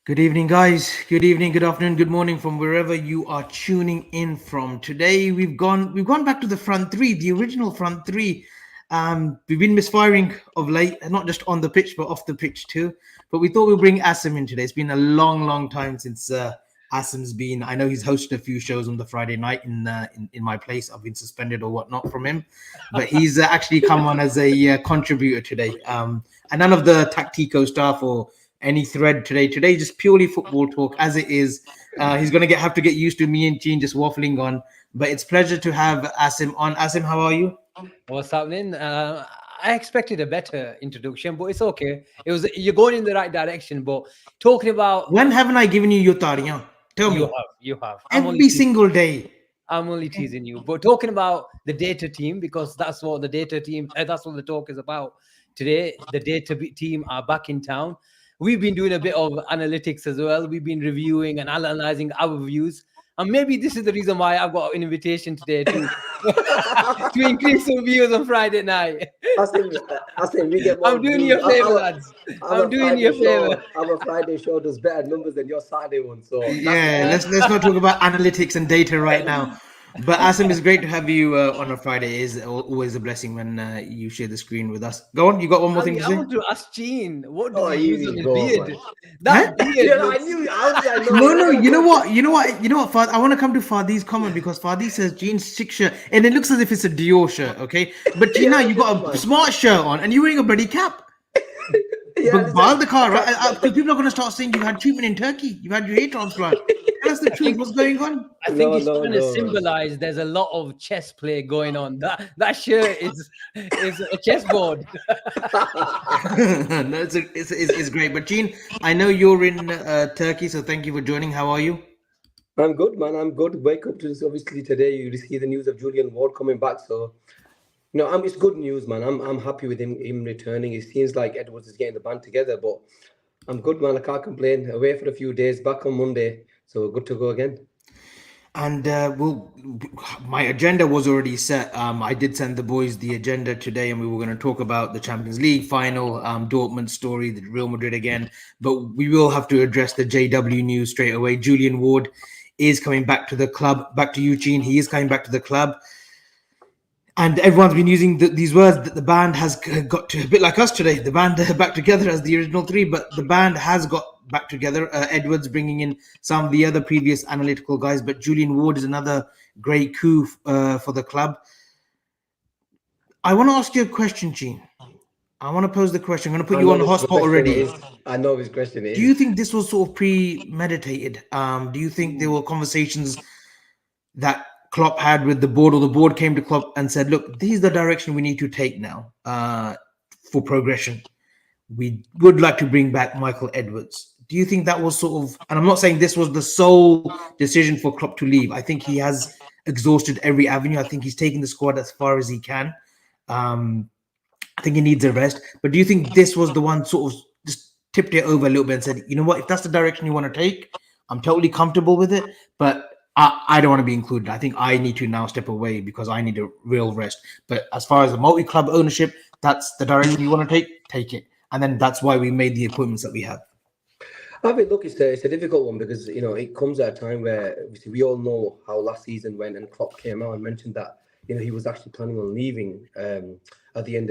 Good evening, guys. Good evening, good afternoon, good morning from wherever you are tuning in from. Today we've gone back to the front three, the original front three. We've been misfiring of late, not just on the pitch but off the pitch too. But we thought we'd bring Asim in today. It's been a long time since Asim's been. I know he's hosted a few shows on the Friday night in my place. I've been suspended or whatnot from him, but he's actually come on as a contributor today. And none of the Tactico stuff or any thread today. Today, just purely football talk as it is. He's going to have to get used to me and Gene just waffling on. But it's pleasure to have Asim on. Asim, how are you? What's happening? I expected a better introduction, but it's okay. You're going in the right direction. But talking about When haven't I given you your tariyan? Tell you me. have, you have. Every single day. I'm only teasing you. But talking about the data team because that's what the data team. That's what the talk is about today. The team are back in town. We've been doing a bit of analytics as well. We've been reviewing and analyzing our views. And maybe this is the reason why I've got an invitation today to to increase some views on Friday night. I think we get more I'm doing views. your favor, lads. I'm doing your favor. Our Friday show does better numbers than your Saturday one. So Yeah, let's not talk about analytics and data right now. But Asim, it's great to have you on a Friday. It is always a blessing when you share the screen with us. Go on, you got one more thing to I say? want to ask Gene, what does oh, he use easy on his go, beard? man. Huh? That beard Yeah, I looks... knew. How did I know? No, you know what? Fad, I want to come to Fadi's comment because Fadi says jeans sick shirt and it looks as if it's a Dior shirt, okay? But Gina, Yeah, you got a man. smart shirt on and you're wearing a bloody cap. Yeah, But while the car, right? listen, Because people are going to start saying you had treatment in Turkey, you had your hair transplant. Tell us the I truth. think What's going on? I think no, he's no, trying to no. symbolize there's a lot of chess play going on. That shirt is a chessboard. No, it's great. But Gene, I know you're in Turkey, so thank you for joining. How are you? I'm good, man. I'm good. Wake up to this. Obviously, today you see the news of Julian Ward coming back. So, it's good news, man. I'm happy with him returning. It seems like Edwards is getting the band together, but I'm good, man. I can't complain. Away for a few days, back on Monday, so good to go again. And my agenda was already set. I did send the boys the agenda today, and we were going to talk about the Champions League final, Dortmund story, the Real Madrid again. But we will have to address the JW news straight away. Julian Ward is coming back to the club, back to Eugene. He is coming back to the club. And everyone's been using these words that the band has got to, a bit like us today. The band back together as the original three, but the band has got back together. Edwards bringing in some of the other previous analytical guys, but Julian Ward is another great coup for the club. I want to ask you a question, Gene. I want to pose the question. I'm going to put I you know on the his hotspot question already. is. I know his question Do you is. think this was sort of premeditated? Do you think there were conversations that Klopp had with the board, or the board came to Klopp and said, "Look, this is the direction we need to take now for progression. We would like to bring back Michael Edwards." Do you think that was sort of? And I'm not saying this was the sole decision for Klopp to leave. I think he has exhausted every avenue. I think he's taken the squad as far as he can. Um, I think he needs a rest. But do you think this was the one sort of just tipped it over a little bit and said, "You know what? If that's the direction you want to take, I'm totally comfortable with it, but I don't want to be included. I think I need to now step away because I need a real rest." But as far as the multi-club ownership, that's the direction you want to take it. And then that's why we made the appointments that we have. I mean, look, it's a difficult one because it comes at a time where obviously we all know how last season went, and Klopp came out and mentioned that he was actually planning on leaving at the end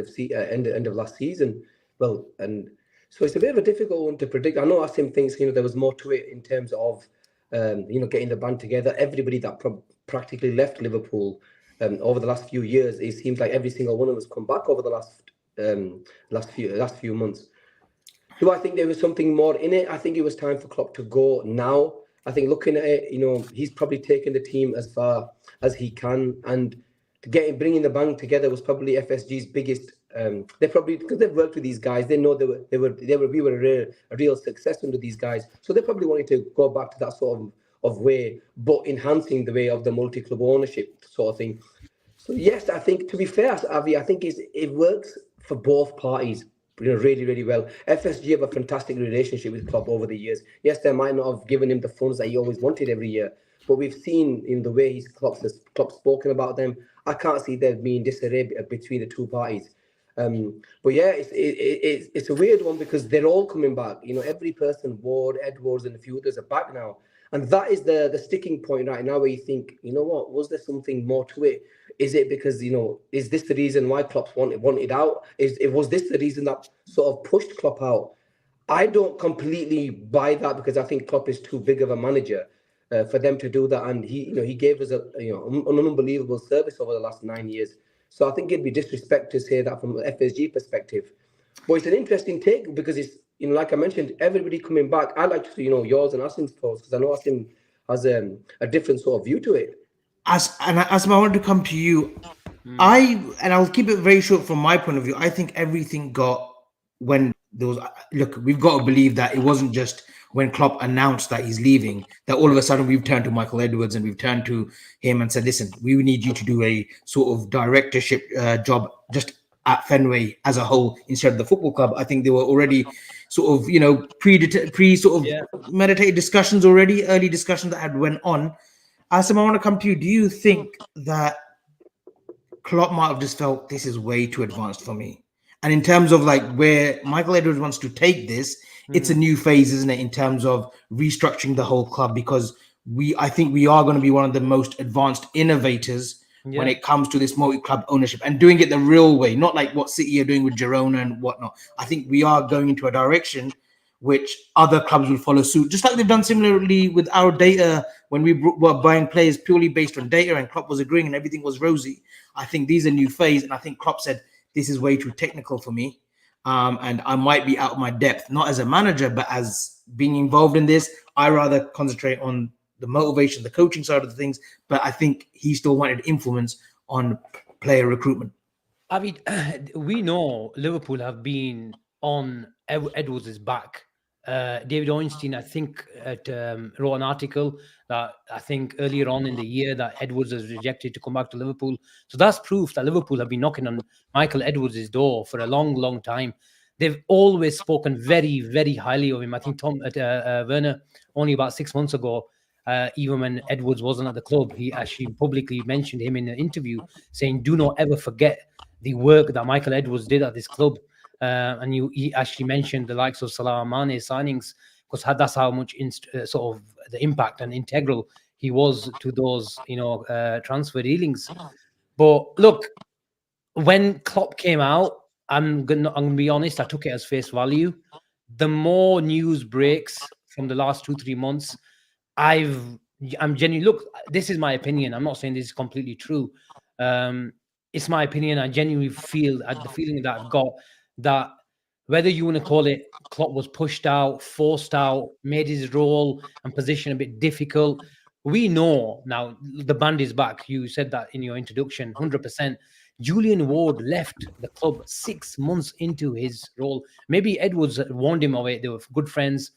of last season. Well, and so it's a bit of a difficult one to predict. I know Asim thinks there was more to it in terms of getting the band together. Everybody that practically left Liverpool over the last few years, it seems like every single one of us come back over the last few months. Do I think there was something more in it? I think it was time for Klopp to go now. I think looking at it, he's probably taken the team as far as he can, and bringing the band together was probably FSG's biggest. They probably, because they've worked with these guys, they know we were a real success under these guys, so they probably wanted to go back to that sort of way, but enhancing the way of the multi-club ownership sort of thing. So yes, I think, to be fair, Avi, I think it works for both parties. Really, really well. FSG have a fantastic relationship with Klopp over the years. Yes, they might not have given him the funds that he always wanted every year, but we've seen in the way Klopp's spoken about them. I can't see there being disarray between the two parties. But yeah, it's a weird one because they're all coming back. You know, every person, Ward, Edwards, and a few others are back now. And that is the sticking point right now where you think, you know what, was there something more to it? Is it because, you know, is this the reason why Klopp wanted out? Was this the reason that sort of pushed Klopp out? I don't completely buy that because I think Klopp is too big of a manager for them to do that. And he gave us an unbelievable service over the last 9 years. So I think it'd be disrespect to say that from an FSG perspective. But it's an interesting take because it's, like I mentioned, everybody coming back. I like to see, yours and Asim's post because I know Asim has a different sort of view to it. Asim, I want to come to you. I'll keep it very short from my point of view. I think everything got when there was. Look, we've got to believe that it wasn't just when Klopp announced that he's leaving that all of a sudden we've turned to Michael Edwards and we've turned to him and said, listen, we need you to do a sort of directorship job just at Fenway as a whole instead of the football club. I think they were already sort of, meditated discussions already, early discussions that had went on. Asim, I want to come to you. Do you think that Klopp might have just felt this is way too advanced for me? And in terms of like where Michael Edwards wants to take this, it's a new phase, isn't it, in terms of restructuring the whole club? Because I think we are going to be one of the most advanced innovators when it comes to this multi-club ownership and doing it the real way, not like what City are doing with Girona and whatnot. I think we are going into a direction which other clubs will follow suit, just like they've done similarly with our data when we were buying players purely based on data and Klopp was agreeing and everything was rosy. I think these are new phase, and I think Klopp said, this is way too technical for me. And I might be out of my depth, not as a manager, but as being involved in this. I rather concentrate on the motivation, the coaching side of the things. But I think he still wanted influence on player recruitment. I mean, we know Liverpool have been on Edwards' back. David Ornstein, I think, wrote an article that I think earlier on in the year that Edwards was rejected to come back to Liverpool. So that's proof that Liverpool have been knocking on Michael Edwards' door for a long, long time. They've always spoken very, very highly of him. I think Werner, only about 6 months ago, even when Edwards wasn't at the club, he actually publicly mentioned him in an interview saying, do not ever forget the work that Michael Edwards did at this club. And he actually mentioned the likes of Salah Mane signings because that's how much sort of the impact and integral he was to those, transfer dealings. But look, when Klopp came out, I'm gonna be honest, I took it as face value. The more news breaks from the last 2-3 months, I'm genuinely, look, this is my opinion. I'm not saying this is completely true. It's my opinion. I genuinely feel the feeling that I've got that whether you want to call it Klopp was pushed out, forced out, made his role and position a bit difficult. We know now the band is back. You said that in your introduction, 100%. Julian Ward left the club 6 months into his role. Maybe Edwards warned him of it. They were good friends.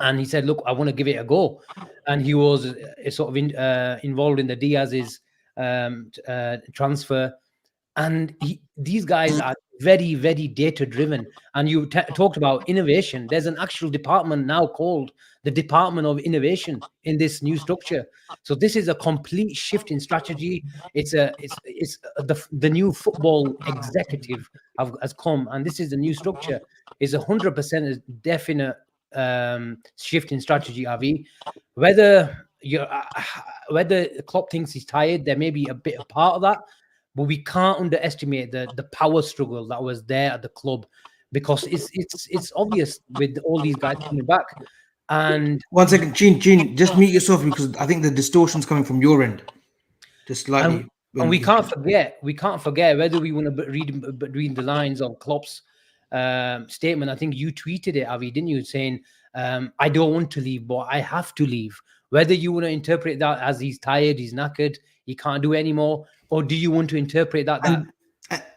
And he said, look, I want to give it a go. And he was sort of involved in the Diaz's transfer. And these guys are very, very data-driven. And you talked about innovation. There's an actual department now called the Department of Innovation in this new structure. So this is a complete shift in strategy. It's the new football executive has come, and this is the new structure. It's 100% definite shift in strategy, Avi. Whether Klopp thinks he's tired, there may be a bit of part of that. But we can't underestimate the power struggle that was there at the club because it's obvious with all these guys coming back. And 1 second, Gene, just mute yourself because I think the distortion's coming from your end. Just slightly. And we can't forget whether we want to read the lines of Klopp's statement. I think you tweeted it, Avi, didn't you? Saying, I don't want to leave, but I have to leave. Whether you want to interpret that as he's tired, he's knackered, he can't do anymore, or do you want to interpret that?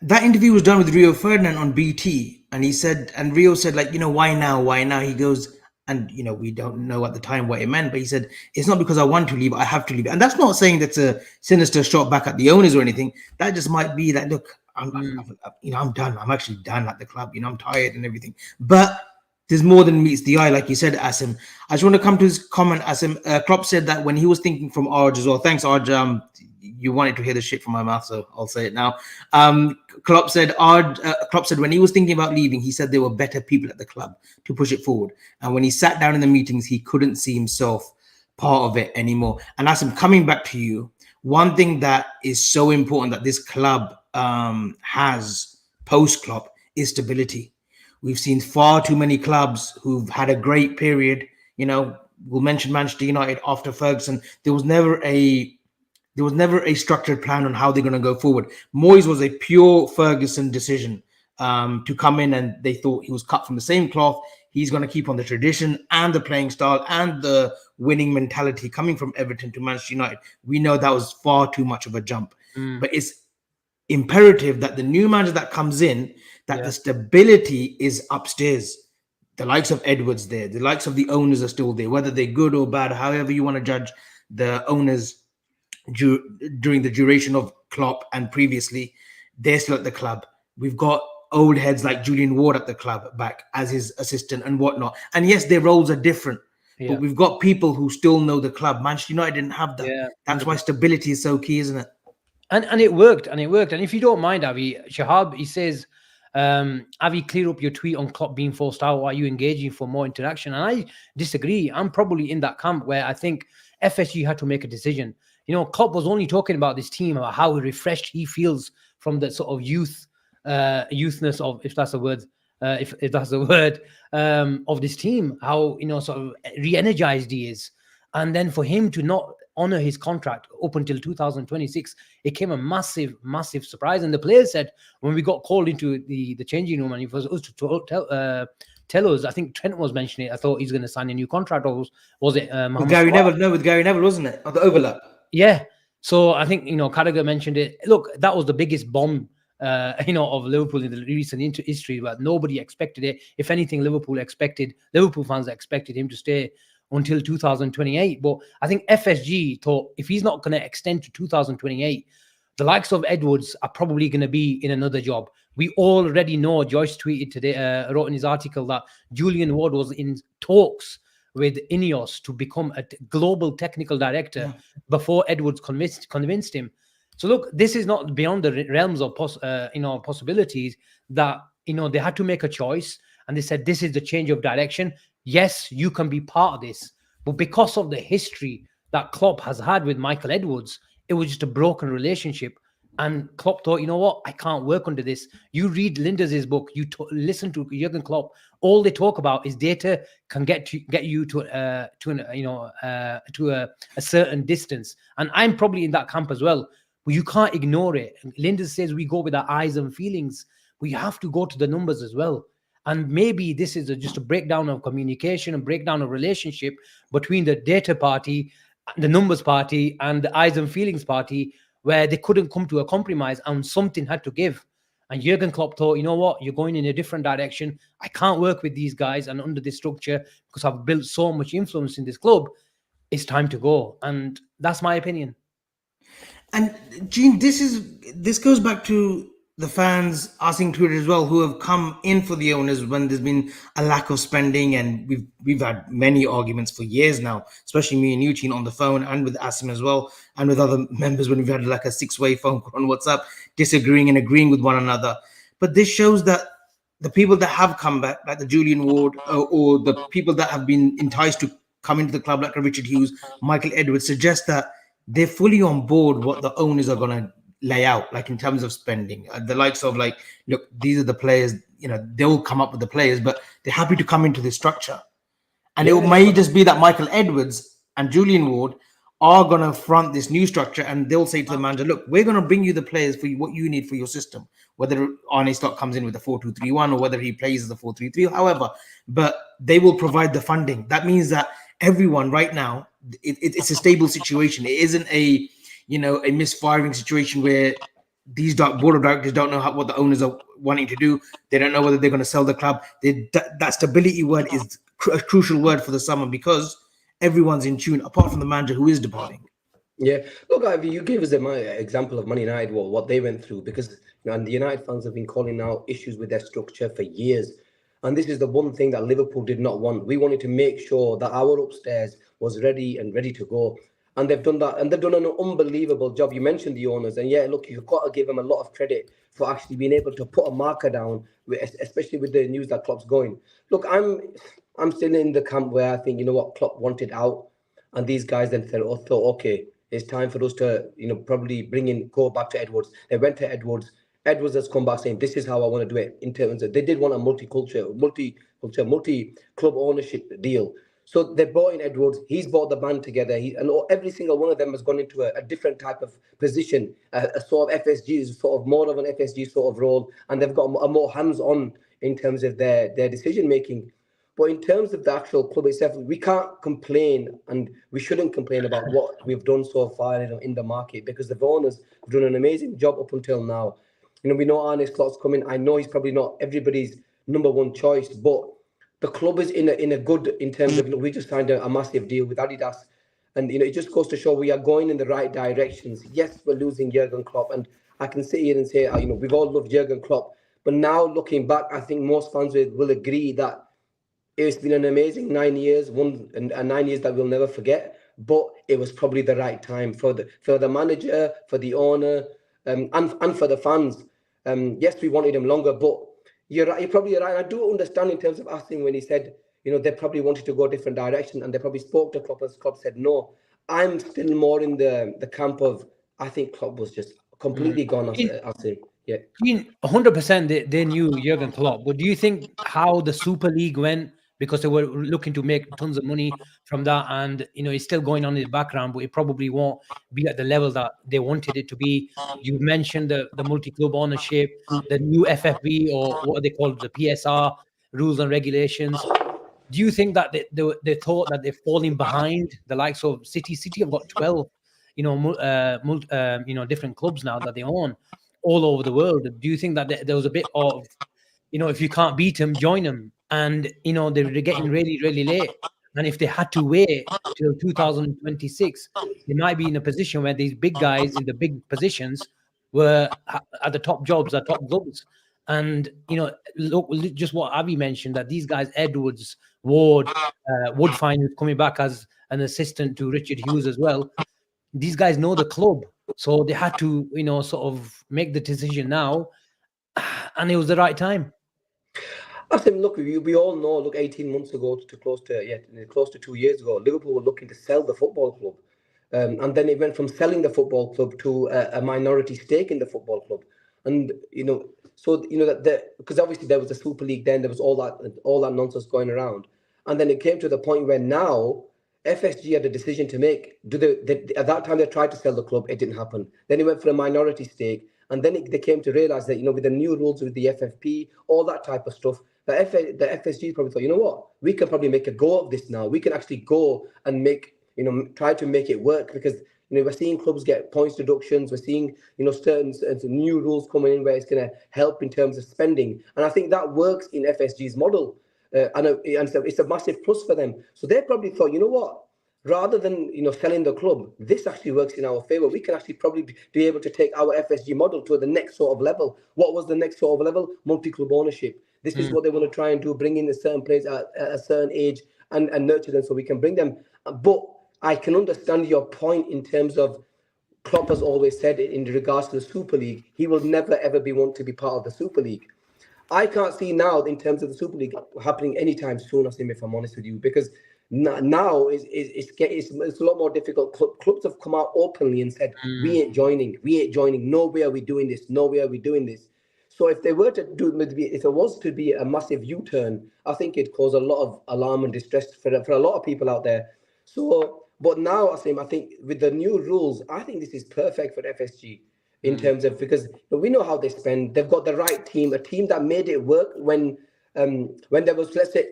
That interview was done with Rio Ferdinand on BT, and he said, and Rio said, like, why now? Why now? He goes, and we don't know at the time what it meant, but he said, it's not because I want to leave, I have to leave. And that's not saying that's a sinister shot back at the owners or anything. That just might be that, look, I'm done. I'm actually done at the club. I'm tired and everything. But there's more than meets the eye, like you said, Asim. I just want to come to his comment, Asim. Klopp said that when he was thinking from Arj as well. Thanks, Arj. you wanted to hear the shit from my mouth, so I'll say it now. Klopp said when he was thinking about leaving, he said there were better people at the club to push it forward. And when he sat down in the meetings, he couldn't see himself part of it anymore. And Asim, coming back to you, one thing that is so important that this club has post-Klopp is stability. We've seen far too many clubs who've had a great period. You know, we'll mention Manchester United after Ferguson. There was never a structured plan on how they're going to go forward. Moyes was a pure Ferguson decision to come in, and they thought he was cut from the same cloth. He's going to keep on the tradition and the playing style and the winning mentality coming from Everton to Manchester United. We know that was far too much of a jump. But it's imperative that the new manager that comes in, that the stability is upstairs. The likes of Edwards there, the likes of the owners are still there, whether they're good or bad, however you want to judge the owners during the duration of Klopp and previously, they're still at the club. We've got old heads like Julian Ward at the club back as his assistant and whatnot. And yes, their roles are different, but we've got people who still know the club. Manchester United didn't have that. Yeah, that's why stability is so key, isn't it? And it worked, and if you don't mind, Avi, Shahab, he says, Avi, clear up your tweet on Klopp being forced out. Are you engaging for more interaction? And I disagree. I'm probably in that camp where I think FSG had to make a decision. You know, Klopp was only talking about this team, about how refreshed he feels from the sort of youthness of, if that's a word, if that's the word, of this team, how, you know, sort of re-energized he is. And then for him to not honor his contract up until 2026, it came a massive surprise. And the players said, when we got called into the changing room, and it was us to tell us, I think Trent was mentioning it, I thought he's going to sign a new contract, or was it with Gary Neville? No, with Gary Neville, wasn't it? Or the overlap. Yeah. So I think, you know, Carragher mentioned it. Look, that was the biggest bomb, you know, of Liverpool in the recent history, but nobody expected it. If anything, Liverpool fans expected him to stay until 2028. But I think FSG thought if he's not going to extend to 2028, the likes of Edwards are probably going to be in another job. We already know, Joyce tweeted today, wrote in his article that Julian Ward was in talks with Ineos to become a global technical director before Edwards convinced him. So look, this is not beyond the realms of possibilities that, you know, they had to make a choice, and they said, this is the change of direction. Yes, you can be part of this, but because of the history that Klopp has had with Michael Edwards, it was just a broken relationship. And Klopp thought, you know what, I can't work under this. You read Linders' book, you listen to Jurgen Klopp. All they talk about is data can get you to a certain distance. And I'm probably in that camp as well. But you can't ignore it. Linders says we go with our eyes and feelings. We have to go to the numbers as well. And maybe this is just a breakdown of communication and breakdown of relationship between the data party, the numbers party, and the eyes and feelings party, where they couldn't come to a compromise and something had to give. And Jurgen Klopp thought, you know what, you're going in a different direction. I can't work with these guys and under this structure because I've built so much influence in this club. It's time to go. And that's my opinion. And Gene, this goes back to the fans asking Twitter as well, who have come in for the owners when there's been a lack of spending, and we've had many arguments for years now, especially me and Eugene on the phone, and with Asim as well, and with other members when we've had like a 6-way phone call on WhatsApp, disagreeing and agreeing with one another. But this shows that the people that have come back, like the Julian Ward, or the people that have been enticed to come into the club, like Richard Hughes, Michael Edwards, suggest that they're fully on board what the owners are going to lay out, like in terms of spending. The likes of like, look, these are the players, you know, they'll come up with the players, but they're happy to come into this structure. And it may just be that Michael Edwards and Julian Ward are going to front this new structure, and they'll say to the manager, look, we're going to bring you the players for what you need for your system, whether Arne Slot comes in with a 4-2-3-1 or whether he plays as a 4-3-3, however, but they will provide the funding. That means that everyone right now, it's a stable situation. It isn't a misfiring situation where these board of directors don't know what the owners are wanting to do. They don't know whether they're going to sell the club. That stability word is a crucial word for the summer, because everyone's in tune, apart from the manager who is departing. Yeah, look, Ivy, you gave us an example of Man United, what they went through, because and the United fans have been calling out issues with their structure for years. And this is the one thing that Liverpool did not want. We wanted to make sure that our upstairs was ready to go. And they've done that, and they've done an unbelievable job. You mentioned the owners, and yeah, look, you've got to give them a lot of credit for actually being able to put a marker down, especially with the news that Klopp's going. Look, I'm still in the camp where I think, you know what, Klopp wanted out, and these guys then thought, okay, it's time for us to, probably go back to Edwards. They went to Edwards. Edwards has come back saying, this is how I want to do it. In terms of, they did want a multi-club ownership deal. So they brought in Edwards. He's brought the band together. Every single one of them has gone into a different type of position, a sort of FSG, sort of more of an FSG sort of role, and they've got a more hands-on in terms of their decision making. But in terms of the actual club itself, we can't complain, and we shouldn't complain about what we've done so far in the market, because the owners have done an amazing job up until now. We know Arne Slott's coming. I know he's probably not everybody's number one choice, but the club is in a good, in terms of, we just signed a massive deal with Adidas, and it just goes to show we are going in the right directions. Yes, we're losing Jurgen Klopp, and I can sit here and say, we've all loved Jurgen Klopp, but now looking back, I think most fans will agree that it's been an amazing 9 years, and 9 years that we'll never forget. But it was probably the right time for the manager, for the owner, and for the fans. Yes, we wanted him longer, but you're right. You're probably right. I do understand in terms of Asim when he said, they probably wanted to go a different direction, and they probably spoke to Klopp, as Klopp said no. I'm still more in the camp of, I think Klopp was just completely gone. Asim. Yeah. 100% they knew Jurgen Klopp, but do you think how the Super League went, because they were looking to make tons of money from that, and it's still going on in the background, but it probably won't be at the level that they wanted it to be? You mentioned the multi-club ownership, the new FFB, or what they call the PSR rules and regulations. Do you think that they thought that they're falling behind the likes of City? City have got 12 different clubs now that they own all over the world. Do you think that there was a bit of, if you can't beat them, join them? And, they're getting really, really late. And if they had to wait till 2026, they might be in a position where these big guys in the big positions were at the top jobs, at top clubs. And, look, just what Avi mentioned, that these guys, Edwards, Ward, Woodfine, is coming back as an assistant to Richard Hughes as well. These guys know the club. So they had to, sort of make the decision now. And it was the right time. I think, look, we all know, look, 18 months ago to close to 2 years ago, Liverpool were looking to sell the football club. And then it went from selling the football club to a minority stake in the football club. And, because obviously there was a Super League then, there was all that nonsense going around. And then it came to the point where now FSG had a decision to make. At that time, they tried to sell the club. It didn't happen. Then it went for a minority stake. And then they came to realize that, with the new rules with the FFP, all that type of stuff, the FSG probably thought, you know what, we can probably make a go of this now. We can actually go and try to make it work, because, we're seeing clubs get points deductions. We're seeing, certain new rules coming in where it's going to help in terms of spending. And I think that works in FSG's model. And so it's a massive plus for them. So they probably thought, you know what, rather than selling the club, this actually works in our favor. We can actually probably be able to take our FSG model to the next sort of level. What was the next sort of level? Multi-club ownership. This is what they want to try and do, bring in a certain players at a certain age and nurture them so we can bring them. But I can understand your point in terms of Klopp has always said in regards to the Super League, he will never ever want to be part of the Super League. I can't see now in terms of the Super League happening anytime soon, Asim, if I'm honest with you, because now it's a lot more difficult. Clubs have come out openly and said, we ain't joining. No way are we doing this. So if they were to if it was to be a massive U-turn, I think it'd cause a lot of alarm and distress for a lot of people out there. So, but now, Asim, I think with the new rules, I think this is perfect for FSG. In terms of, because we know how they spend. They've got the right team, a team that made it work when there was, let's say,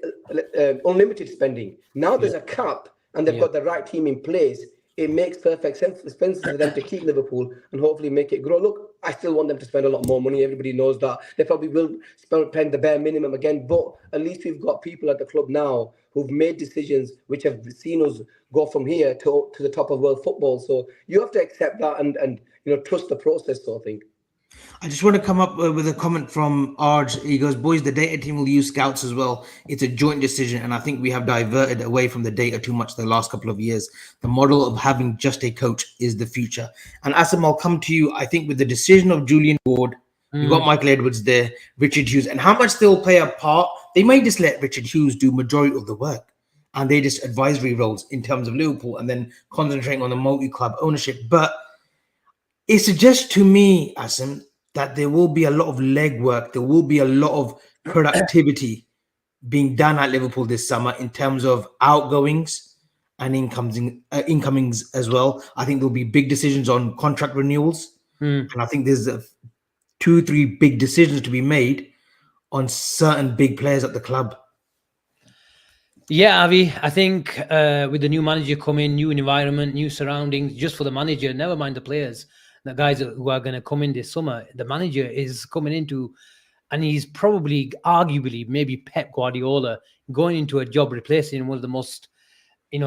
unlimited spending. Now there's a cap, and they've got the right team in place. It makes perfect sense for them to keep Liverpool and hopefully make it grow. Look, I still want them to spend a lot more money. Everybody knows that. They probably will spend the bare minimum again, but at least we've got people at the club now who've made decisions which have seen us go from here to the top of world football. So you have to accept that and trust the process, sort of thing. I just want to come up with a comment from Arj. He goes, boys, the data team will use scouts as well. It's a joint decision, and I think we have diverted away from the data too much the last couple of years. The model of having just a coach is the future. And Asim, I'll come to you. I think with the decision of Julian Ward, you got Michael Edwards there, Richard Hughes, and how much they'll play a part. They may just let Richard Hughes do majority of the work, and they just advisory roles in terms of Liverpool, and then concentrating on the multi-club ownership. But it suggests to me, Asim, that there will be a lot of legwork, there will be a lot of productivity being done at Liverpool this summer in terms of outgoings and incomings as well. I think there'll be big decisions on contract renewals, and I think there's 2-3 big decisions to be made on certain big players at the club. Yeah, Avi, I think with the new manager coming, new environment, new surroundings, just for the manager, never mind the players, the guys who are going to come in this summer, the manager is coming into, and he's probably, arguably, maybe Pep Guardiola going into a job replacing one of the most,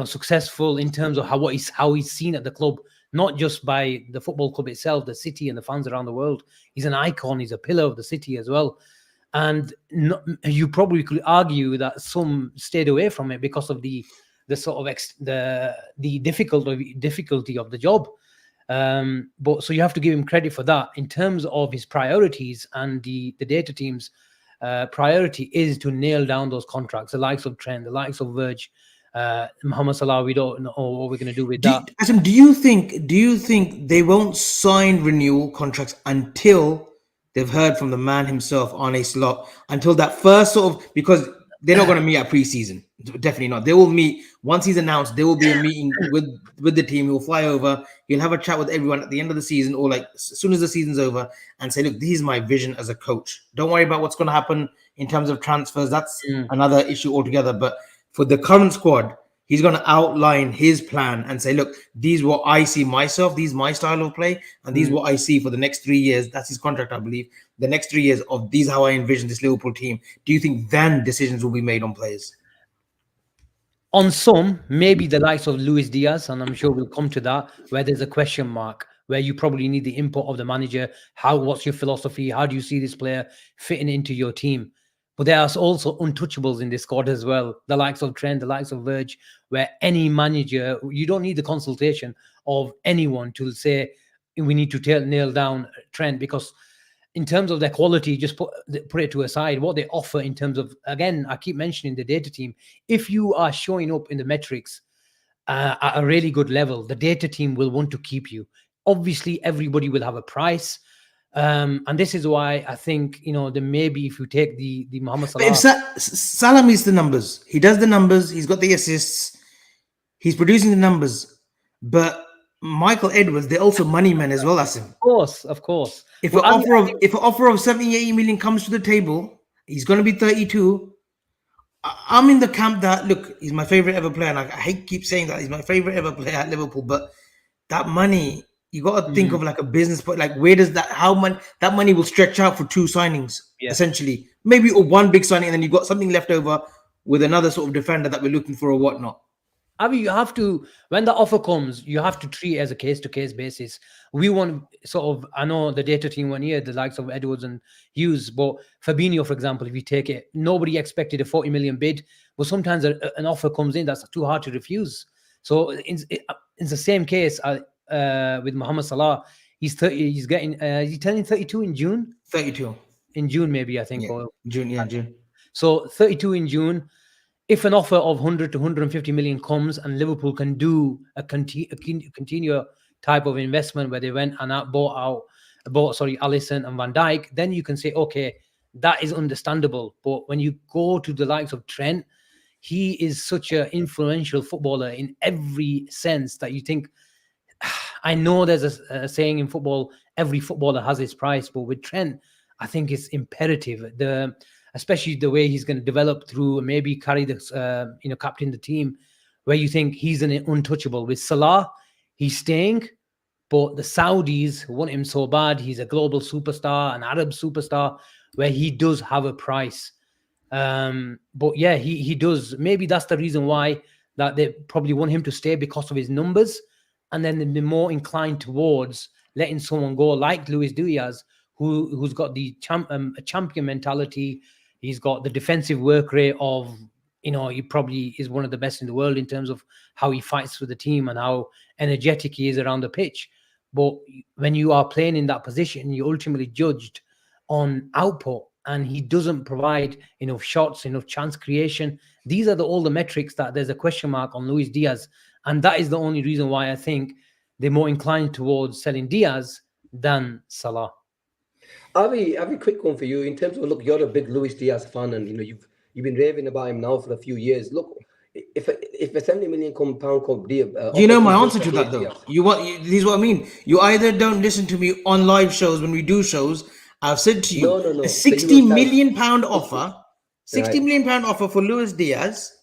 successful in terms of how he's seen at the club, not just by the football club itself, the city and the fans around the world. He's an icon. He's a pillar of the city as well. And you probably could argue that some stayed away from it because of the sort of the difficulty of the job. But so you have to give him credit for that. In terms of his priorities and the data team's priority is to nail down those contracts, the likes of Trent, the likes of Verge, Mohamed Salah. We don't know what we're going to do with that. Asim, do you think they won't sign renewal contracts until they've heard from the man himself, Arne Slot, until that first sort of, because they're not going to meet at pre-season. Definitely not. They will meet once he's announced. There will be a meeting with the team. He'll fly over. He'll have a chat with everyone at the end of the season, or like as soon as the season's over, and say, "Look, this is my vision as a coach. Don't worry about what's going to happen in terms of transfers. That's another issue altogether. But for the current squad, he's going to outline his plan and say, look, these are what I see myself. These my style of play, and these what I see for the next 3 years. That's his contract, I believe. The next 3 years of these how I envision this Liverpool team. Do you think then decisions will be made on players? On some, maybe the likes of Luis Diaz, and I'm sure we'll come to that, where there's a question mark, where you probably need the input of the manager. What's your philosophy? How do you see this player fitting into your team? But there are also untouchables in this squad as well. The likes of Trent, the likes of Verge, where any manager, you don't need the consultation of anyone to say, we need to nail down Trent, because in terms of their quality, just put it to a side. What they offer in terms of, again, I keep mentioning the data team. If you are showing up in the metrics at a really good level, the data team will want to keep you. Obviously, everybody will have a price. And this is why I think, maybe if you take the Mohamed Salah. If Salah meets the numbers, he does the numbers, he's got the assists, he's producing the numbers. But Michael Edwards, they're also money men as well, Asim. Of course. If an offer of 70, 80 million comes to the table, he's going to be 32. I'm in the camp that, look, he's my favorite ever player. And I hate keep saying that he's my favorite ever player at Liverpool. But that money, you got to think of like a business, but like where does that money will stretch out for 2 signings, essentially. Maybe one big signing, and then you've got something left over with another sort of defender that we're looking for or whatnot. Avi, you have to, when the offer comes, you have to treat it as a case-to-case basis. We want I know the data team 1 year, the likes of Edwards and Hughes, but Fabinho, for example, if you take it, nobody expected a 40 million bid, but sometimes an offer comes in that's too hard to refuse. So it's the same case with Mohamed Salah. He's 30, he's turning 32 in June? 32. In June, maybe, I think. Yeah. Or June. So 32 in June. If an offer of 100 to 150 million comes and Liverpool can do a continual type of investment where they went and bought Alisson and Van Dijk, then you can say, okay, that is understandable. But when you go to the likes of Trent, he is such an influential footballer in every sense that you think, I know there's a saying in football, every footballer has his price, but with Trent, I think it's imperative. Especially the way he's going to develop through, maybe carry the, captain the team, where you think he's an untouchable. With Salah, he's staying, but the Saudis want him so bad. He's a global superstar, an Arab superstar, where he does have a price. But yeah, he does. Maybe that's the reason why that they probably want him to stay, because of his numbers, and then they're more inclined towards letting someone go like Luis Diaz, who's got the champion mentality. He's got the defensive work rate of, he probably is one of the best in the world in terms of how he fights for the team and how energetic he is around the pitch. But when you are playing in that position, you're ultimately judged on output, and he doesn't provide enough shots, enough chance creation. These are all the metrics that there's a question mark on Luis Diaz. And that is the only reason why I think they're more inclined towards selling Diaz than Salah. Avi, quick one for you. In terms of, look, you're a big Luis Diaz fan, and you've been raving about him now for a few years. Look, if a 70 million pound deal, you know my answer to that though. This is what I mean. You either don't listen to me on live shows when we do shows. I've said to you, no. a 60 million pound offer, 60 million pound offer for Luis Diaz,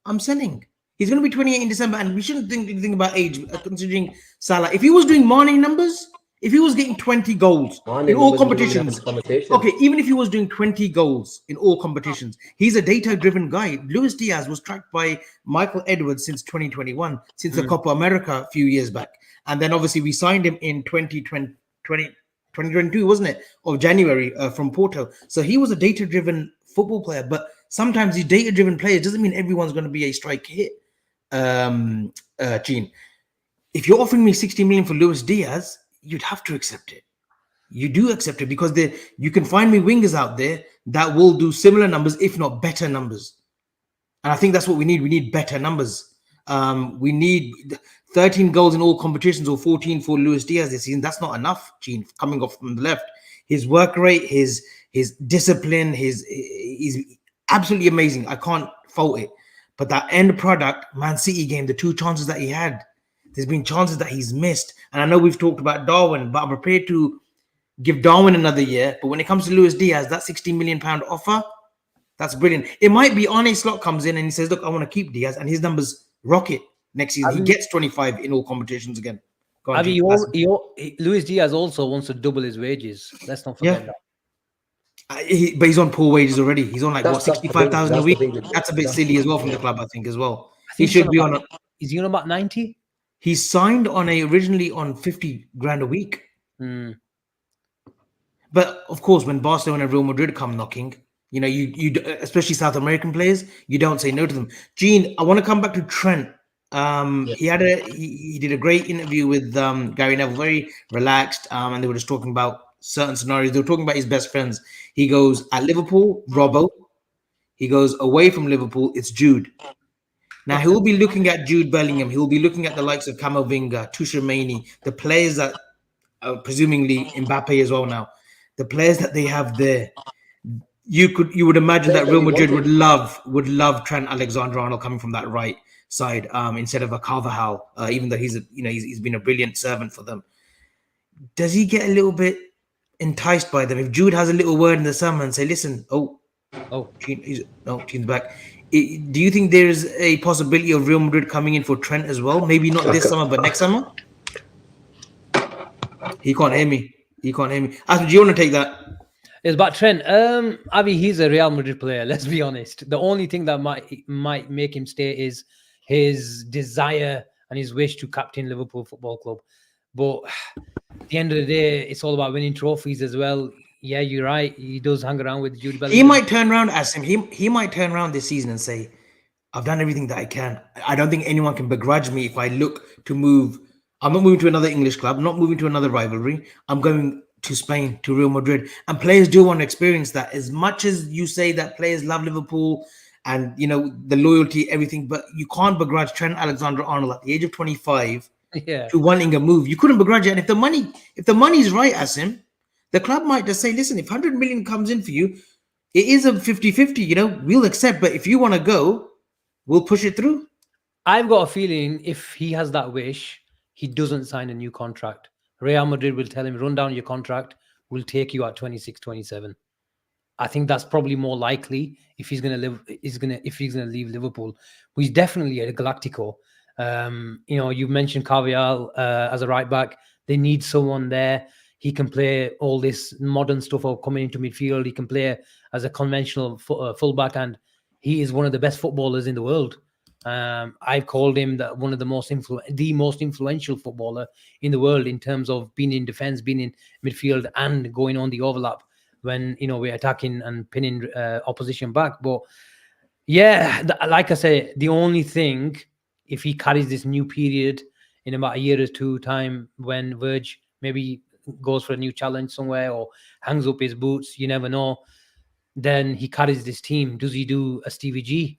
I'm selling. He's going to be 28 in December, and we shouldn't think about age, considering Salah. If he was doing Mane numbers, if he was getting 20 goals in all competitions, okay, even if he was doing 20 goals in all competitions, he's a data-driven guy. Luis Diaz was tracked by Michael Edwards since 2021, since the Copa America a few years back. And then obviously we signed him in 2022, wasn't it? Or January from Porto. So he was a data-driven football player. But sometimes these data-driven players doesn't mean everyone's going to be a strike hit, Gene. If you're offering me 60 million for Luis Diaz, you'd have to accept it. You do accept it because you can find me wingers out there that will do similar numbers, if not better numbers. And I think that's what we need. We need better numbers. We need 13 goals in all competitions or 14 for Luis Diaz this season. That's not enough, Gene, coming off from the left. His work rate, his discipline, he's absolutely amazing. I can't fault it. But that end product, Man City game, the 2 chances that he had, there's been chances that he's missed. And I know we've talked about Darwin, but I'm prepared to give Darwin another year. But when it comes to Luis Diaz, that 60 million pound offer, that's brilliant. It might be Arne Slot comes in and he says, look, I want to keep Diaz, and his numbers rocket next season. He gets 25 in all competitions again. Luis Diaz also wants to double his wages. Let's not forget that. But he's on poor wages already. He's on 65,000 a week. That's a bit silly as well from the club, I think, as well. He should be on. Is he on about 90? He's signed originally on 50 grand a week. But of course, when Barcelona and Real Madrid come knocking, you especially South American players, you don't say no to them. Gene, I want to come back to Trent. He did a great interview with Gary Neville, very relaxed, and they were just talking about certain scenarios. They were talking about his best friends. He goes, at Liverpool, Robbo. He goes, away from Liverpool, it's Jude. Now, he'll be looking at Jude Bellingham. He'll be looking at the likes of Camavinga, Tuchemani, the players that presumably Mbappe as well now. The players that they have there. You would imagine that Real Madrid would love Trent Alexander-Arnold coming from that right side instead of a Carvajal, even though he's been a brilliant servant for them. Does he get a little bit enticed by them? If Jude has a little word in the summer and say, listen, Gene's back. Do you think there is a possibility of Real Madrid coming in for Trent as well? Maybe not this summer, but next summer? He can't hear me. Asim, do you want to take that? It's about Trent. Avi, he's a Real Madrid player. Let's be honest. The only thing that might make him stay is his desire and his wish to captain Liverpool Football Club. But at the end of the day, it's all about winning trophies as well. Yeah, you're right. He does hang around with Jude Bellingham. He might turn around, Asim. He might turn around this season and say, I've done everything that I can. I don't think anyone can begrudge me if I look to move. I'm not moving to another English club. I'm not moving to another rivalry. I'm going to Spain, to Real Madrid. And players do want to experience that. As much as you say that players love Liverpool and, the loyalty, everything, but you can't begrudge Trent Alexander-Arnold at the age of 25 to wanting a move. You couldn't begrudge it. And if the money's right, Asim, the club might just say, listen, if 100 million comes in for you, it is a 50-50, we'll accept. But if you want to go, we'll push it through. I've got a feeling if he has that wish, he doesn't sign a new contract. Real Madrid will tell him, run down your contract. We'll take you at 26, 27. I think that's probably more likely if he's going to leave Liverpool. But he's definitely at a Galactico. You mentioned Carvajal as a right back. They need someone there. He can play all this modern stuff of coming into midfield. He can play as a conventional fullback, and he is one of the best footballers in the world. I've called him one of the most influential footballer in the world in terms of being in defense, being in midfield, and going on the overlap when we're attacking and pinning opposition back. But yeah, like I say, the only thing, if he carries this new period in about a year or two time, when Verge maybe goes for a new challenge somewhere or hangs up his boots, you never know, then he carries this team. Does he do a Stevie G?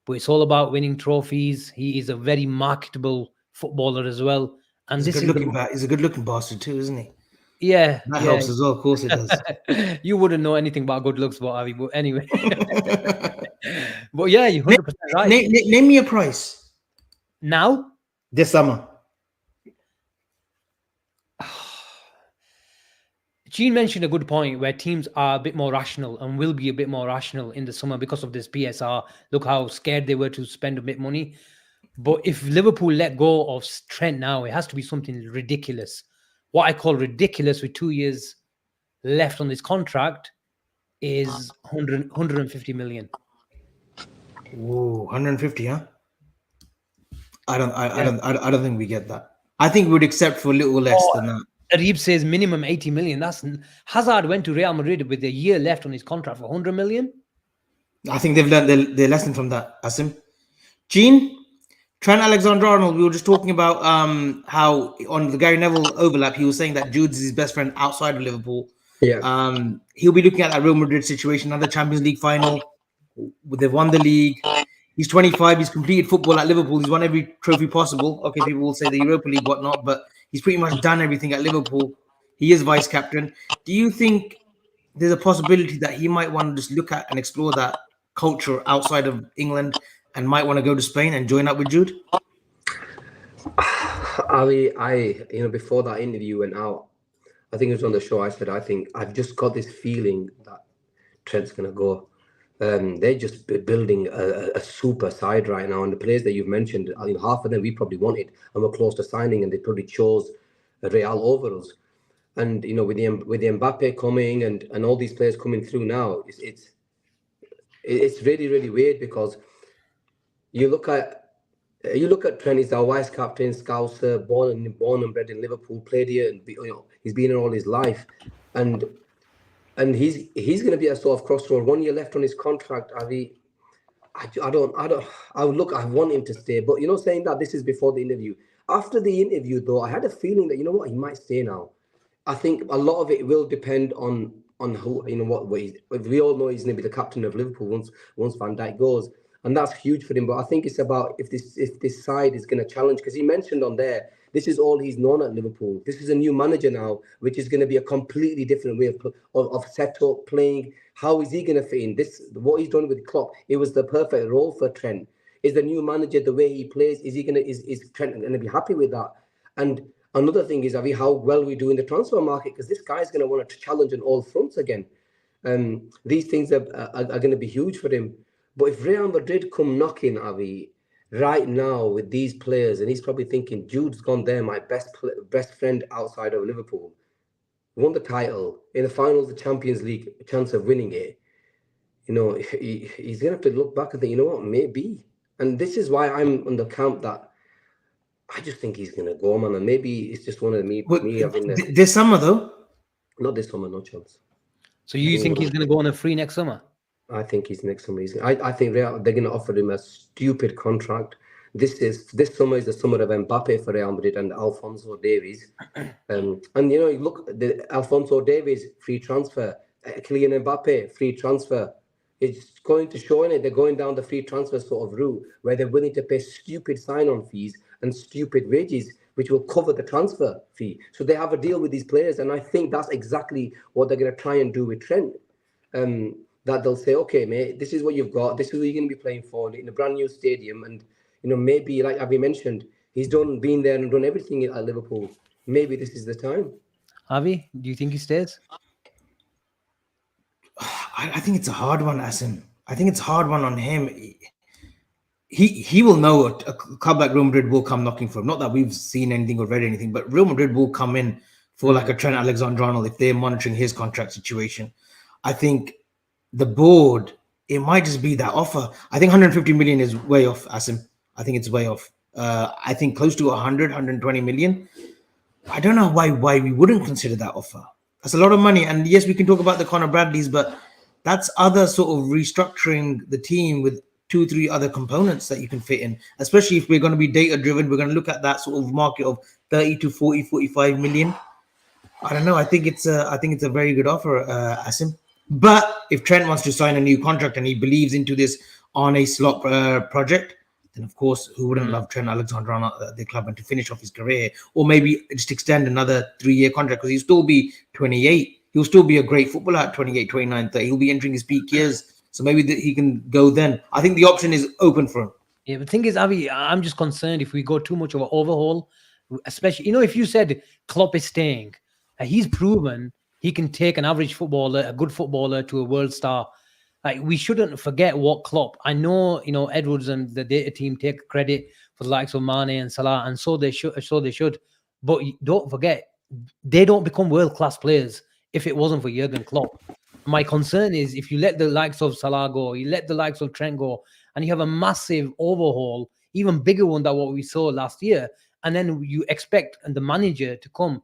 But it's all about winning trophies. He is a very marketable footballer as well. And He's a good looking bastard too, isn't he? Yeah. That helps as well. Of course it does. You wouldn't know anything about good looks, but Avi. But anyway. But yeah, you're 100% right. Name me a price. Now? This summer. Gene mentioned a good point where teams are a bit more rational and will be a bit more rational in the summer because of this PSR. Look how scared they were to spend a bit of money. But if Liverpool let go of Trent now, it has to be something ridiculous. What I call ridiculous with 2 years left on this contract is 150 million. Whoa, 150, huh? I don't think we get that. I think we would accept for a little less than that. Sarib says minimum 80 million. Hazard went to Real Madrid with a year left on his contract for 100 million. I think they've learned their lesson from that, Asim. Gene, Trent Alexander-Arnold, we were just talking about how on the Gary Neville overlap, he was saying that Jude's his best friend outside of Liverpool. Yeah. He'll be looking at that Real Madrid situation, another Champions League final. They've won the league. He's 25. He's completed football at Liverpool. He's won every trophy possible. Okay, people will say the Europa League, whatnot, but he's pretty much done everything at Liverpool. He is vice captain. Do you think there's a possibility that he might want to just look at and explore that culture outside of England and might want to go to Spain and join up with Jude? Before that interview went out, I think it was on the show, I said, I think I've just got this feeling that Trent's going to go. They're just building a super side right now. And the players that you've mentioned, half of them we probably wanted and were close to signing, and they probably chose Real over us. And, with the Mbappe coming and all these players coming through now, it's really, really weird because you look at Trent. He's our vice captain, Scouser, born and bred in Liverpool, played here, and he's been here all his life, and he's going to be a sort of crossroad. 1 year left on his contract. I want him to stay, but saying that, this is before the interview. After the interview, though, I had a feeling that he might stay now. I think a lot of it will depend on who, what way. We all know he's going to be the captain of Liverpool once Van Dijk goes. And that's huge for him. But I think it's about if this side is going to challenge, because he mentioned on there, this is all he's known at Liverpool. This is a new manager now, which is going to be a completely different way of setup, playing. How is he going to fit in? What he's done with Klopp, it was the perfect role for Trent. Is the new manager, the way he plays, is Trent going to be happy with that? And another thing is, how well we do in the transfer market, because this guy's going to want to challenge on all fronts again. These things are going to be huge for him. But if Real Madrid come knocking, Avi, right now with these players, and he's probably thinking, Jude's gone there, my best friend outside of Liverpool, won the title, in the finals, the Champions League, a chance of winning it, he's going to have to look back and think, maybe. And this is why I'm on the camp that I just think he's going to go, man. And maybe it's just one of me having this summer, though? Not this summer, no chance. So you think he's going to go on a free next summer? I think he's next summer. I think they're going to offer him a stupid contract. This summer is the summer of Mbappe for Real Madrid and Alphonso Davies. And look, the Alphonso Davies free transfer, Kylian Mbappe free transfer. It's going to show in it. They're going down the free transfer sort of route where they're willing to pay stupid sign-on fees and stupid wages, which will cover the transfer fee. So they have a deal with these players, and I think that's exactly what they're going to try and do with Trent. That they'll say, okay, mate, this is what you've got. This is what you're going to be playing for in a brand new stadium. And, maybe, like Avi mentioned, he's been there and done everything at Liverpool. Maybe this is the time. Avi, do you think he stays? I think it's a hard one, Asim. I think it's a hard one on him. He will know a club like Real Madrid will come knocking for him. Not that we've seen anything or read anything, but Real Madrid will come in for like a Trent Alexander-Arnold if they're monitoring his contract situation. I think the board, it might just be that offer. I think 150 million is way off, Asim. I think it's way off. I think close to 100, 120 million. I don't know why we wouldn't consider that offer. That's a lot of money. And yes, we can talk about the Conor Bradleys, but that's other sort of restructuring the team with 2-3 other components that you can fit in, especially if we're going to be data driven. We're going to look at that sort of market of 30 to 40, 45 million. I don't know. I think it's a very good offer, Asim. But if Trent wants to sign a new contract and he believes into this Arne Slot project, then of course, who wouldn't love Trent Alexander-Arnold at the club and to finish off his career, or maybe just extend another 3-year contract because he'll still be 28. He'll still be a great footballer at 28, 29, 30. He'll be entering his peak years. So maybe he can go then. I think the option is open for him. Yeah, but the thing is, Avi, I'm just concerned if we go too much of an overhaul, especially, if you said Klopp is staying, he's proven he can take an average footballer, a good footballer, to a world star. Like, we shouldn't forget what Klopp. I know, Edwards and the data team take credit for the likes of Mane and Salah, and so they should. But don't forget, they don't become world-class players if it wasn't for Jurgen Klopp. My concern is if you let the likes of Salah go, you let the likes of Trent go, and you have a massive overhaul, even bigger one than what we saw last year, and then you expect the manager to come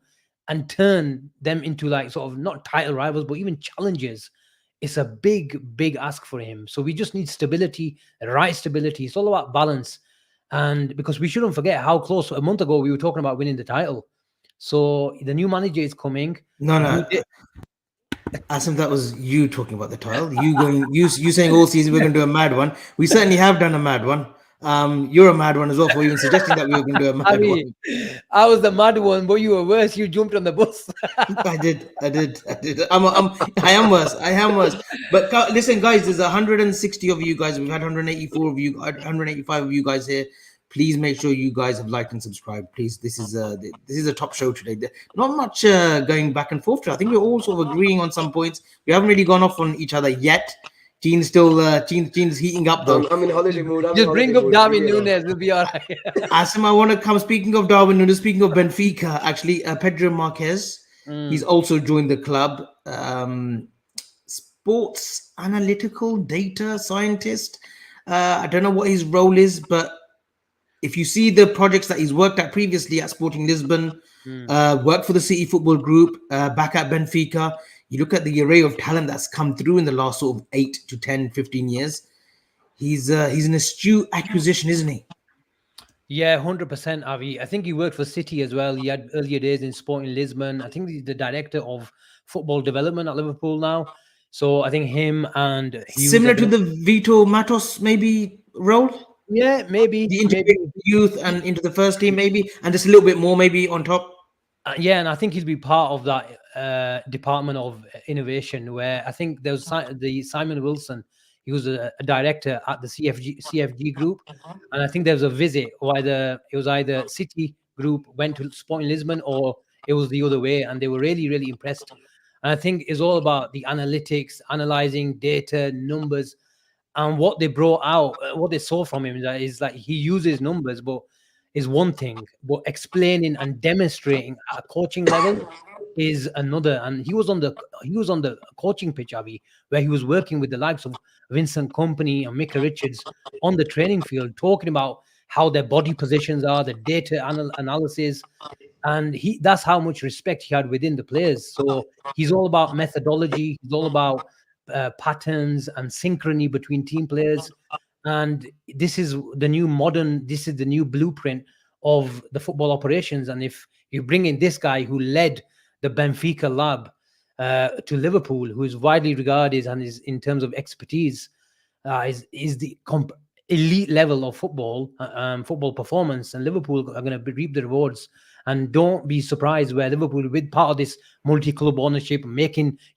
and turn them into like sort of not title rivals, but even challengers. It's a big, big ask for him. So we just need stability, the right stability. It's all about balance. And because we shouldn't forget how close a month ago we were talking about winning the title. So the new manager is coming. No. Asim, that was you talking about the title. You saying all season we're going to do a mad one. We certainly have done a mad one. You're a mad one as well for even suggesting that we were going to do a mad one. I was the mad one, but you were worse. You jumped on the bus. I did. I am worse. But listen, guys, there's 160 of you guys. We've had 184 of you, 185 of you guys here. Please make sure you guys have liked and subscribed. Please, this is a top show today. Not much going back and forth. I think we're all sort of agreeing on some points. We haven't really gone off on each other yet. Gene's heating up though. I'm in holiday mood. Just bring up Darwin Nunez. We'll be all right. Asim, I want to come. Speaking of Darwin Nunez, speaking of Benfica, actually, Pedro Marquez, he's also joined the club. Sports analytical data scientist. I don't know what his role is, but if you see the projects that he's worked at previously at Sporting Lisbon, worked for the City Football Group, back at Benfica, you look at the array of talent that's come through in the last sort of 8 to 10, 15 years. He's an astute acquisition, isn't he? Yeah, 100%, Avi. I think he worked for City as well. He had earlier days in Sporting Lisbon. I think he's the director of football development at Liverpool now. So I think him and Hughes, similar to the Vito Matos maybe role. Yeah, maybe the youth and into the first team maybe, and just a little bit more maybe on top. Yeah, and I think he'll be part of that department of innovation, where I think there was the Simon Wilson. He was a director at the CFG group, and I think there was a visit, or it was either City group went to Sporting Lisbon, or it was the other way, and they were really, really impressed. And I think it's all about the analytics, analyzing data, numbers, and what they brought out, what they saw from him is like he uses numbers, but is one thing, but explaining and demonstrating at a coaching level is another. And he was on the coaching pitch, Avi, where he was working with the likes of Vincent Kompany and Micah Richards on the training field, talking about how their body positions are, the data analysis, and that's how much respect he had within the players. So he's all about methodology. He's all about patterns and synchrony between team players. And this is the new blueprint of the football operations. And if you bring in this guy who led the Benfica lab to Liverpool, who is widely regarded and is in terms of expertise, is the elite level of football performance, and Liverpool are going to reap the rewards. And don't be surprised where Liverpool, with part of this multi-club ownership,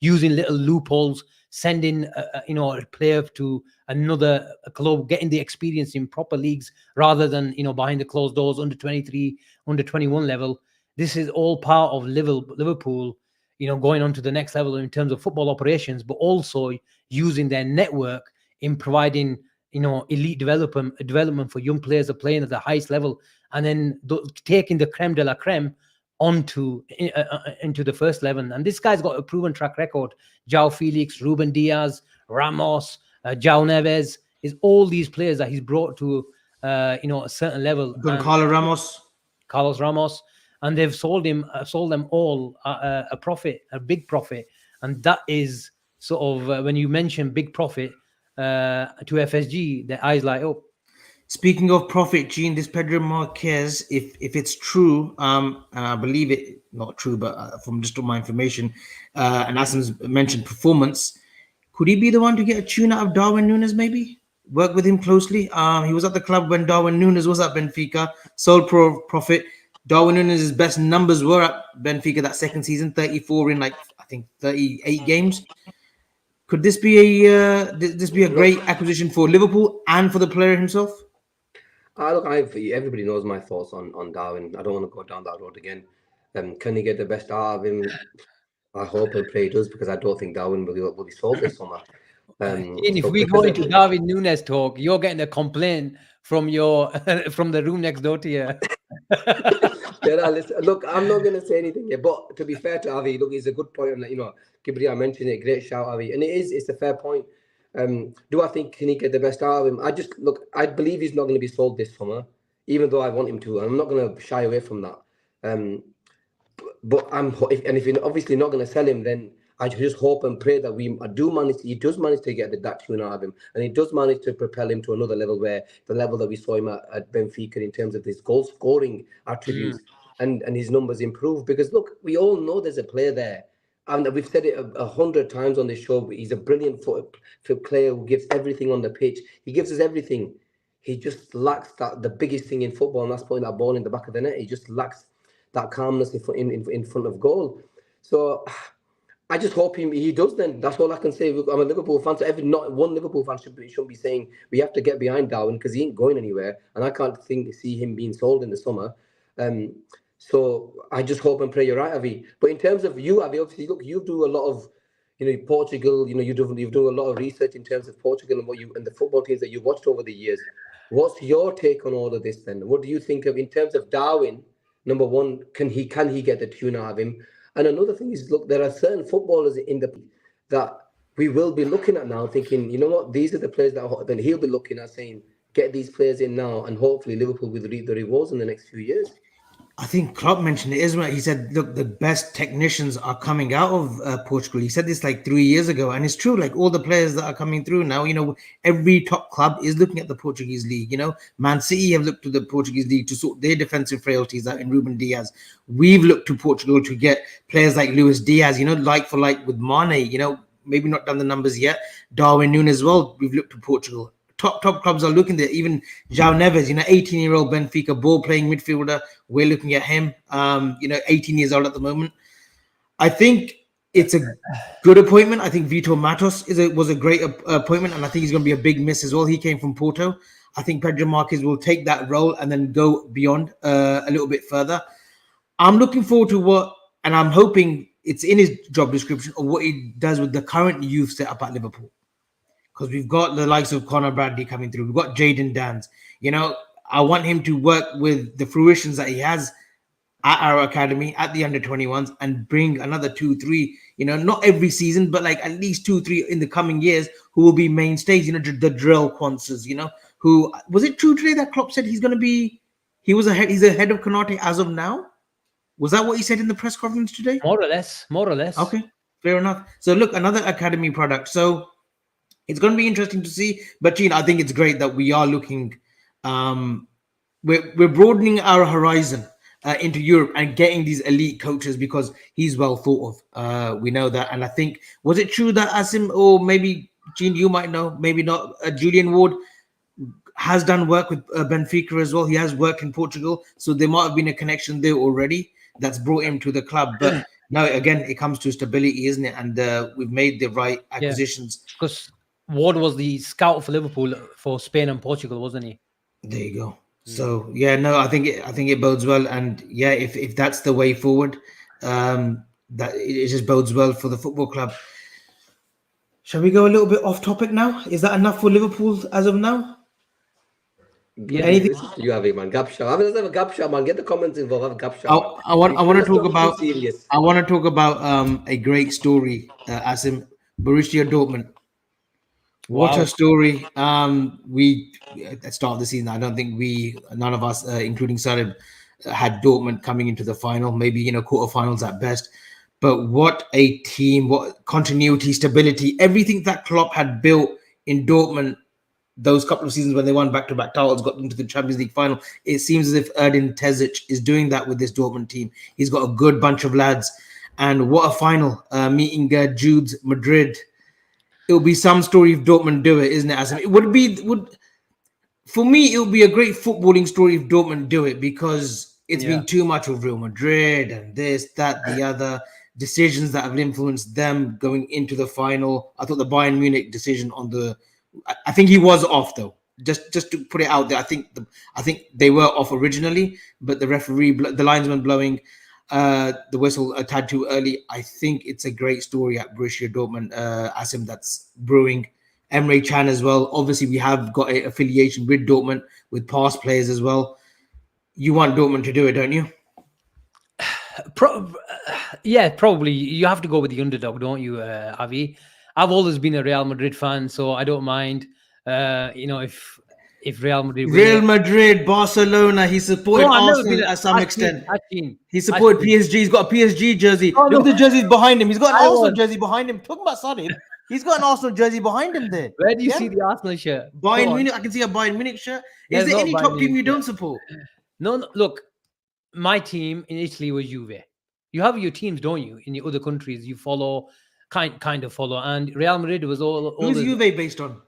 using little loopholes, sending a player to another club, getting the experience in proper leagues rather than behind the closed doors, under 23, under 21 level. This is all part of Liverpool, going on to the next level in terms of football operations, but also using their network in providing elite development for young players that are playing at the highest level, and then taking the creme de la creme into the first 11. And this guy's got a proven track record. João Felix, Ruben Diaz, Ramos, João Neves, is all these players that he's brought to a certain level. And Goncalo Ramos. Carlos Ramos, and they've sold them all a profit, a big profit, and that is sort of when you mention big profit to FSG, their eyes light up. Speaking of profit, Gene, this Pedro Marquez, if it's true, and I believe it not true, but from just my information, and Asim's mentioned performance, could he be the one to get a tune out of Darwin Nunez? Maybe work with him closely. He was at the club when Darwin Nunez was at Benfica, sold profit. Darwin Nunez's best numbers were at Benfica that second season, 34 in I think 38 games. Could this be a great acquisition for Liverpool and for the player himself? Look, everybody knows my thoughts on Darwin. I don't want to go down that road again. Can he get the best out of him? I hope and pray he does, because I don't think Darwin will be sold this summer. If we go into Darwin Nunez talk, you're getting a complaint from your from the room next door to you. Look, I'm not going to say anything here, but to be fair to Avi, look, it's a good point. Gibri, I mentioned it. Great shout, Avi, and it's a fair point. Do I think can he get the best out of him? I believe he's not going to be sold this summer, even though I want him to. I'm not going to shy away from that. But if you're obviously not going to sell him, then I just hope and pray that he does manage to get that tune out of him, and he does manage to propel him to another level, where the level that we saw him at Benfica in terms of his goal scoring attributes and his numbers improve. Because look, we all know there's a player there, and we've said it 100 times on this show. He's a brilliant player who gives everything on the pitch. He gives us everything. He just lacks the biggest thing in football, and that's putting that ball in the back of the net. He just lacks that calmness in front of goal. So I just hope he does. Then that's all I can say. I'm a Liverpool fan, so not one Liverpool fan shouldn't be saying we have to get behind Darwin, because he ain't going anywhere, and I can't see him being sold in the summer. So I just hope and pray you're right, Avi. But in terms of you, Avi, obviously, look, you do a lot of, Portugal. You've done a lot of research in terms of Portugal and the football teams that you've watched over the years. What's your take on all of this then? What do you think of in terms of Darwin? Number one, can he get the tune out of him? And another thing is, look, there are certain footballers that we will be looking at now, thinking, you know what, these are the players that then he'll be looking at, saying, get these players in now, and hopefully Liverpool will reap the rewards in the next few years. I think Klopp mentioned it, isn't it? He said, look, the best technicians are coming out of Portugal. He said this like 3 years ago, and it's true. Like all the players that are coming through now, every top club is looking at the Portuguese league. Man City have looked to the Portuguese league to sort their defensive frailties out in Ruben Diaz. We've looked to Portugal to get players like Luis Diaz, like for like with Mane, maybe not done the numbers yet. Darwin Nunez as well. We've looked to Portugal. Top clubs are looking there. Even João Neves, 18-year-old Benfica ball-playing midfielder. We're looking at him. 18 years old at the moment. I think it's a good appointment. I think Vitor Matos was a great appointment, and I think he's going to be a big miss as well. He came from Porto. I think Pedro Marquez will take that role and then go beyond a little bit further. I'm looking forward to and I'm hoping it's in his job description, or what he does with the current youth setup at Liverpool. Because we've got the likes of Conor Bradley coming through. We've got Jayden Danns. I want him to work with the fruitions that he has at our academy, at the under-21s, and bring another 2-3, not every season, but like at least 2-3 in the coming years, who will be mainstays, the drill Quances, who, was it true today that Klopp said he's ahead of Konate as of now? Was that what he said in the press conference today? More or less. Okay, fair enough. So look, another academy product. So it's going to be interesting to see. But, Gene, I think it's great that we are looking, we're broadening our horizon into Europe and getting these elite coaches, because he's well thought of. We know that. And I think, was it true that Asim, or maybe, Gene, you might know, maybe not, Julian Ward has done work with Benfica as well. He has worked in Portugal. So there might have been a connection there already that's brought him to the club. But now, again, it comes to stability, isn't it? And we've made the right acquisitions. Because Ward was the scout for Liverpool for Spain and Portugal, wasn't he? There you go. So I think it bodes well, and if that's the way forward, that it just bodes well for the football club. Shall we go a little bit off topic now? Is that enough for Liverpool as of now? Yeah, anything you have it, man. Gapsha. Let's have a Gapsha, man. Get the comments involved. Have a Gapsha. I want to talk about. I want to talk about a great story, Asim. Borussia Dortmund. What Wow. a story. We at the start of the season, I don't think none of us, including Sarib, had Dortmund coming into the final, maybe quarterfinals at best. But what a team, what continuity, stability, everything that Klopp had built in Dortmund those couple of seasons when they won back-to-back titles, got into the Champions League final. It seems as if Erdin Terzic is doing that with this Dortmund team. He's got a good bunch of lads. And what a final, meeting Jude's Madrid. It'll be some story if Dortmund do it, isn't it, Asim? For me, it'll be a great footballing story if Dortmund do it, because it's been too much of Real Madrid and this, that, the other decisions that have influenced them going into the final. I thought the Bayern Munich decision I think he was off though. Just to put it out there, I think they were off originally, but the referee, the linesman blowing the whistle a tad too early. I think it's a great story at Borussia Dortmund, Asim, that's brewing. Emre Can as well. Obviously, we have got an affiliation with Dortmund, with past players as well. You want Dortmund to do it, don't you? Yeah, probably. You have to go with the underdog, don't you, Avi? I've always been a Real Madrid fan, so I don't mind. If Real Madrid Real Madrid, Barcelona. He supported Arsenal at some extent. He supported PSG. He's got a PSG jersey. Oh, look at the jerseys behind him. He's got an Arsenal was. jersey behind him. Talking about Sarib, he's got an Arsenal jersey behind him there. Where do you see the Arsenal shirt? Bayern Munich. I can see a Bayern Munich shirt. Is There's there no any Bayern top team Munich you don't shirt. support? No, look, my team in Italy was Juve. You have your teams, don't you? In the other countries, you follow, kind of follow. And Real Madrid was all. Who's Juve based on?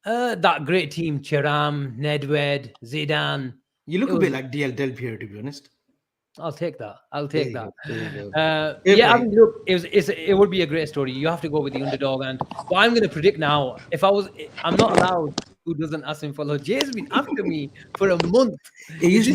That great team: Thuram, Nedved, Zidane. You look a bit like DL Del Piero, to be honest. I'll take that. Yeah, I mean, look, it would be a great story. You have to go with the underdog. And what I'm going to predict now, I'm not allowed. Who doesn't ask him follow? Jay's been after me for a month. It used to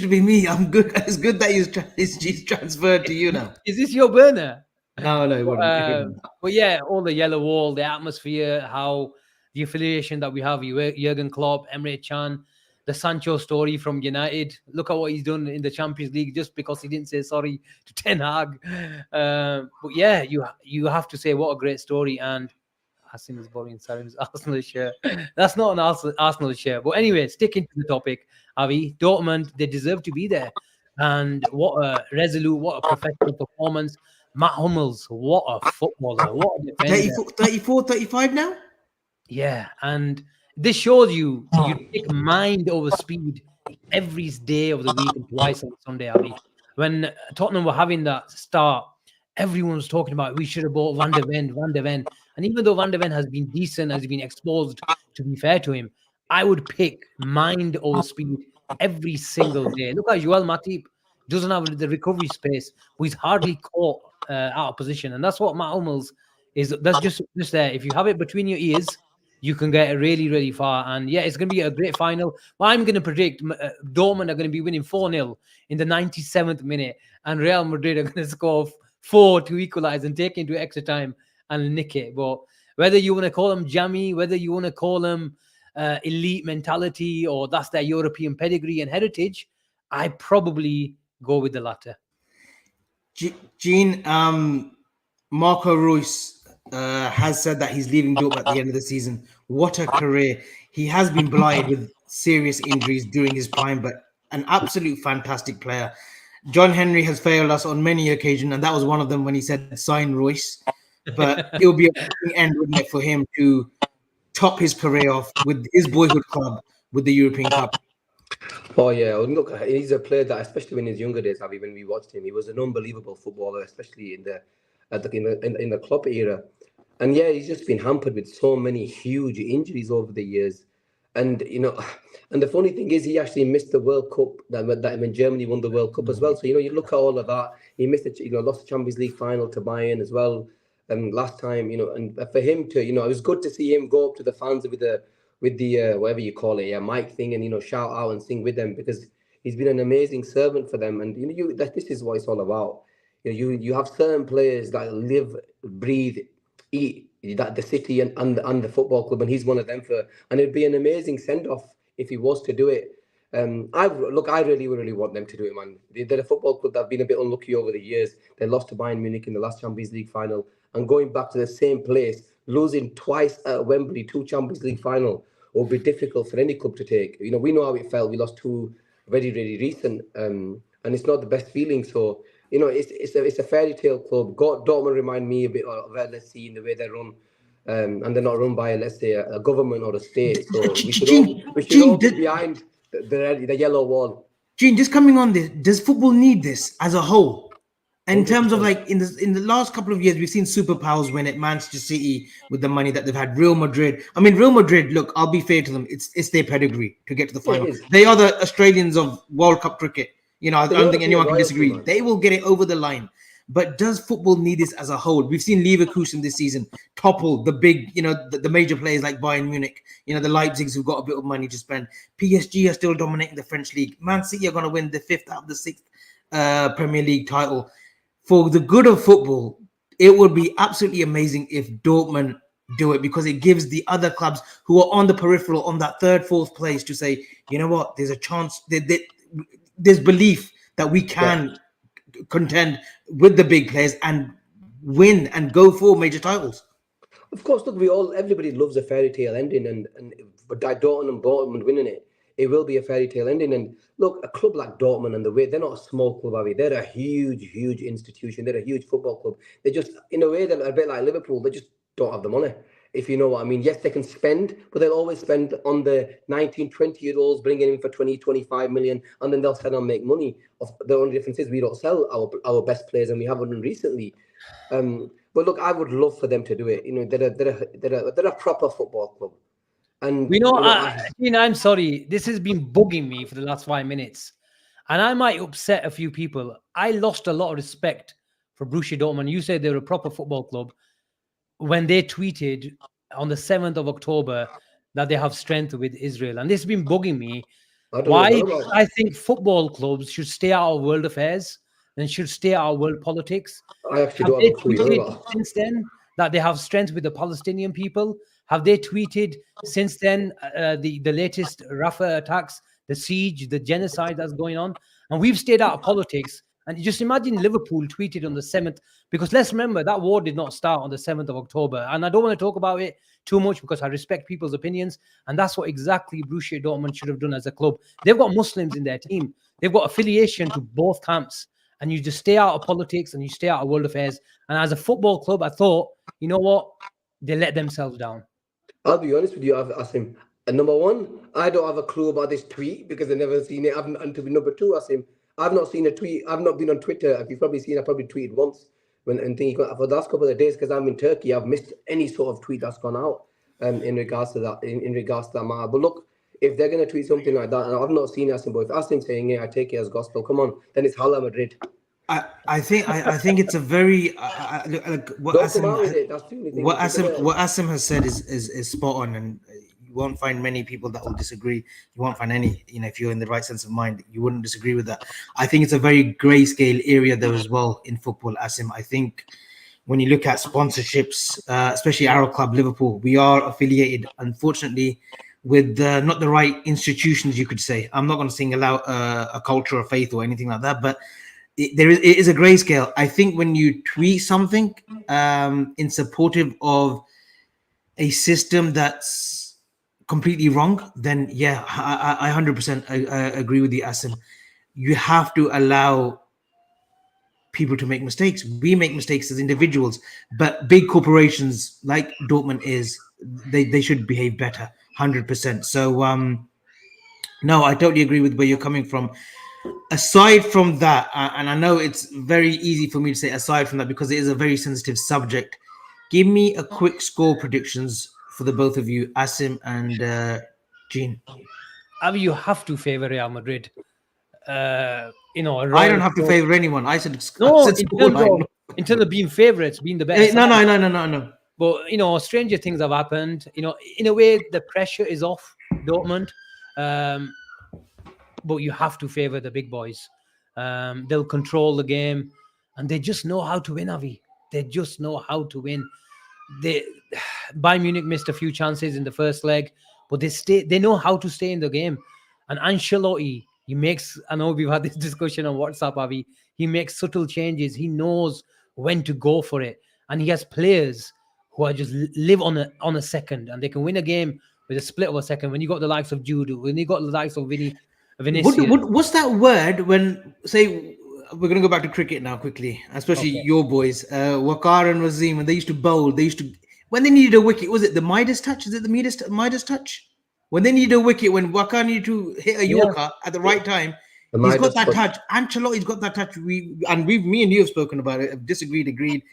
be me. I'm good. It's good that he's transferred to you now. Is this your burner? No, it wouldn't. But yeah, all the yellow wall, the atmosphere, how the affiliation that we have, Jurgen Klopp, Emre Can, the Sancho story from United. Look at what he's done in the Champions League just because he didn't say sorry to Ten Hag. But yeah, you have to say what a great story. And Asim is borrowing Sarib's Arsenal shirt. That's not an Arsenal shirt. But anyway, sticking to the topic, Avi, Dortmund, they deserve to be there. And what a resolute, what a professional performance. Matt Hummels, what a footballer, what a defender. 34, 35 now? Yeah, and this shows you take mind over speed every day of the week and twice on Sunday, Abby. When Tottenham were having that start, everyone was talking about we should have bought Van de Ven. And even though Van de Ven has been decent, has been exposed, to be fair to him, I would pick mind over speed every single day. Look at Joel Matip. Doesn't have the recovery space, but he's hardly caught out of position. And that's what Matt Hummels is. That's just there. If you have it between your ears, you can get really, really far. And yeah, it's going to be a great final. But I'm going to predict Dortmund are going to be winning 4-0 in the 97th minute. And Real Madrid are going to score 4 to equalize and take into extra time and nick it. But whether you want to call them jammy, whether you want to call them elite mentality, or that's their European pedigree and heritage, I probably go with the latter. Gene, Marco Reus has said that he's leaving Dortmund at the end of the season. What a career. He has been blighted with serious injuries during his prime, but an absolute fantastic player. John Henry has failed us on many occasions, and that was one of them when he said sign Reus. But it will be a end, wouldn't it, for him to top his career off with his boyhood club with the European Cup. Oh yeah, look, he's a player that, especially in his younger days, Avi, when we watched him, he was an unbelievable footballer, especially in the Klopp era. And yeah, he's just been hampered with so many huge injuries over the years. And and the funny thing is, he actually missed the World Cup that when Germany won the World Cup as well. So you look at all of that. He missed lost the Champions League final to Bayern as well. Last time, and for him to, it was good to see him go up to the fans with the whatever you call it, mic thing, and shout out and sing with them, because he's been an amazing servant for them. And this is what it's all about. You have certain players that live, breathe, eat that the city and the football club, and he's one of them. And it'd be an amazing send off if he was to do it. I really want them to do it, man. They're a football club that have been a bit unlucky over the years. They lost to Bayern Munich in the last Champions League final, and going back to the same place losing twice at Wembley, 2 Champions League final, will be difficult for any club to take. You know, we know how it felt. We lost 2 very, very recent, and it's not the best feeling. So, you know, it's a fairy tale club. Dortmund remind me a bit of LSC in the way they run. And they're not run by, let's say, a government or a state. So we should all be behind the yellow wall. Gene, just coming on this, does football need this as a whole? In terms of 100%. like in the last couple of years, we've seen superpowers win at Manchester City with the money that they've had. Real Madrid. I mean, Real Madrid. Look, I'll be fair to them. It's their pedigree to get to the final. They are the Australians of World Cup cricket. You know, I don't think anyone can disagree. Man. They will get it over the line. But does football need this as a whole? We've seen Leverkusen this season topple the big, you know, the major players like Bayern Munich, you know, the Leipzigs who've got a bit of money to spend. PSG are still dominating the French league. Man City are going to win the 5th out of the 6th Premier League title. For the good of football, it would be absolutely amazing if Dortmund do it, because it gives the other clubs who are on the peripheral, on that 3rd, 4th place, to say, you know what, there's a chance, there's belief that we can contend with the big players and win and go for major titles. Of course, look, everybody loves a fairy tale ending, and but Dortmund winning it will be a fairy tale ending. And look, a club like Dortmund, and the way they're not a small club, are they? They're a huge institution. They're a huge football club. They just, in a way, they're a bit like Liverpool. They just don't have the money, if you know what I mean. Yes, they can spend, but they'll always spend on the 19, 20-year-olds, bringing in for 20, 25 million, and then they'll sell and make money. The only difference is we don't sell our best players, and we haven't done recently. But look, I would love for them to do it. You know, they're a proper football club. And I'm sorry, this has been bugging me for the last 5 minutes, and I might upset a few people. I lost a lot of respect for Borussia Dortmund. You said they're a proper football club when they tweeted on the 7th of October that they have strength with Israel, and this has been bugging me. Why? I think football clubs should stay out of world affairs and should stay out of world politics. I actually have they tweeted since then that they have strength with the Palestinian people? Have they tweeted since then the latest Rafah attacks, the siege, the genocide that's going on? And we've stayed out of politics. And just imagine Liverpool tweeted on the 7th, because let's remember that war did not start on the 7th of October. And I don't want to talk about it too much because I respect people's opinions. And that's what exactly Borussia Dortmund should have done as a club. They've got Muslims in their team. They've got affiliation to both camps. And you just stay out of politics and you stay out of world affairs. And as a football club, I thought, you know what? They let themselves down. I'll be honest with you, Asim. Number one, I don't have a clue about this tweet because I've never seen it. Until number two, Asim, I've not seen a tweet. I've not been on Twitter. If you've probably seen, I probably tweeted once for the last couple of days because I'm in Turkey. I've missed any sort of tweet that's gone out in regards to that. In regards to that matter. But look, if they're going to tweet something like that, and I've not seen Asim, but if Asim's saying it, I take it as gospel. Come on, then it's Hala Madrid. I think it's a very what Asim has said is spot on, and you won't find many people that will disagree. You won't find any, you know, if you're in the right sense of mind, you wouldn't disagree with that. I think it's a very grayscale area though as well in football, Asim. I think when you look at sponsorships, especially our club Liverpool, we are affiliated, unfortunately, with not the right institutions, you could say. I'm not going to single out a culture of faith or anything like that, but it is a grayscale. I think when you tweet something in supportive of a system that's completely wrong, then yeah, I 100% agree with you, Asim. You have to allow people to make mistakes. We make mistakes as individuals, but big corporations like Dortmund they should behave better, 100%. So no, I totally agree with where you're coming from. Aside from that, and I know it's very easy for me to say aside from that because it is a very sensitive subject, give me a quick score predictions for the both of you, Asim and Gene. Avi, you have to favor Real Madrid. I don't have to favor anyone. I said no. In terms of being favorites, being the best. No. But stranger things have happened. In a way, the pressure is off Dortmund. But you have to favor the big boys. They'll control the game, and they just know how to win, Avi. They just know how to win. Bayern Munich missed a few chances in the first leg, but they know how to stay in the game. And Ancelotti, I know we've had this discussion on WhatsApp, Avi. He makes subtle changes. He knows when to go for it. And he has players who are just live on a second, and they can win a game with a split of a second. When you got the likes of Jude, when you got the likes of Vinicius. What's that word when, say, we're going to go back to cricket now quickly, especially your boys, Waqar and Razim, when they used to bowl, when they needed a wicket, was it the Midas touch? Is it the Midas touch? When they needed a wicket, when Waqar needed to hit a Yorker at the right time, he's got that touch. Ancelotti's got that touch. Me and you have spoken about it. Have disagreed, agreed,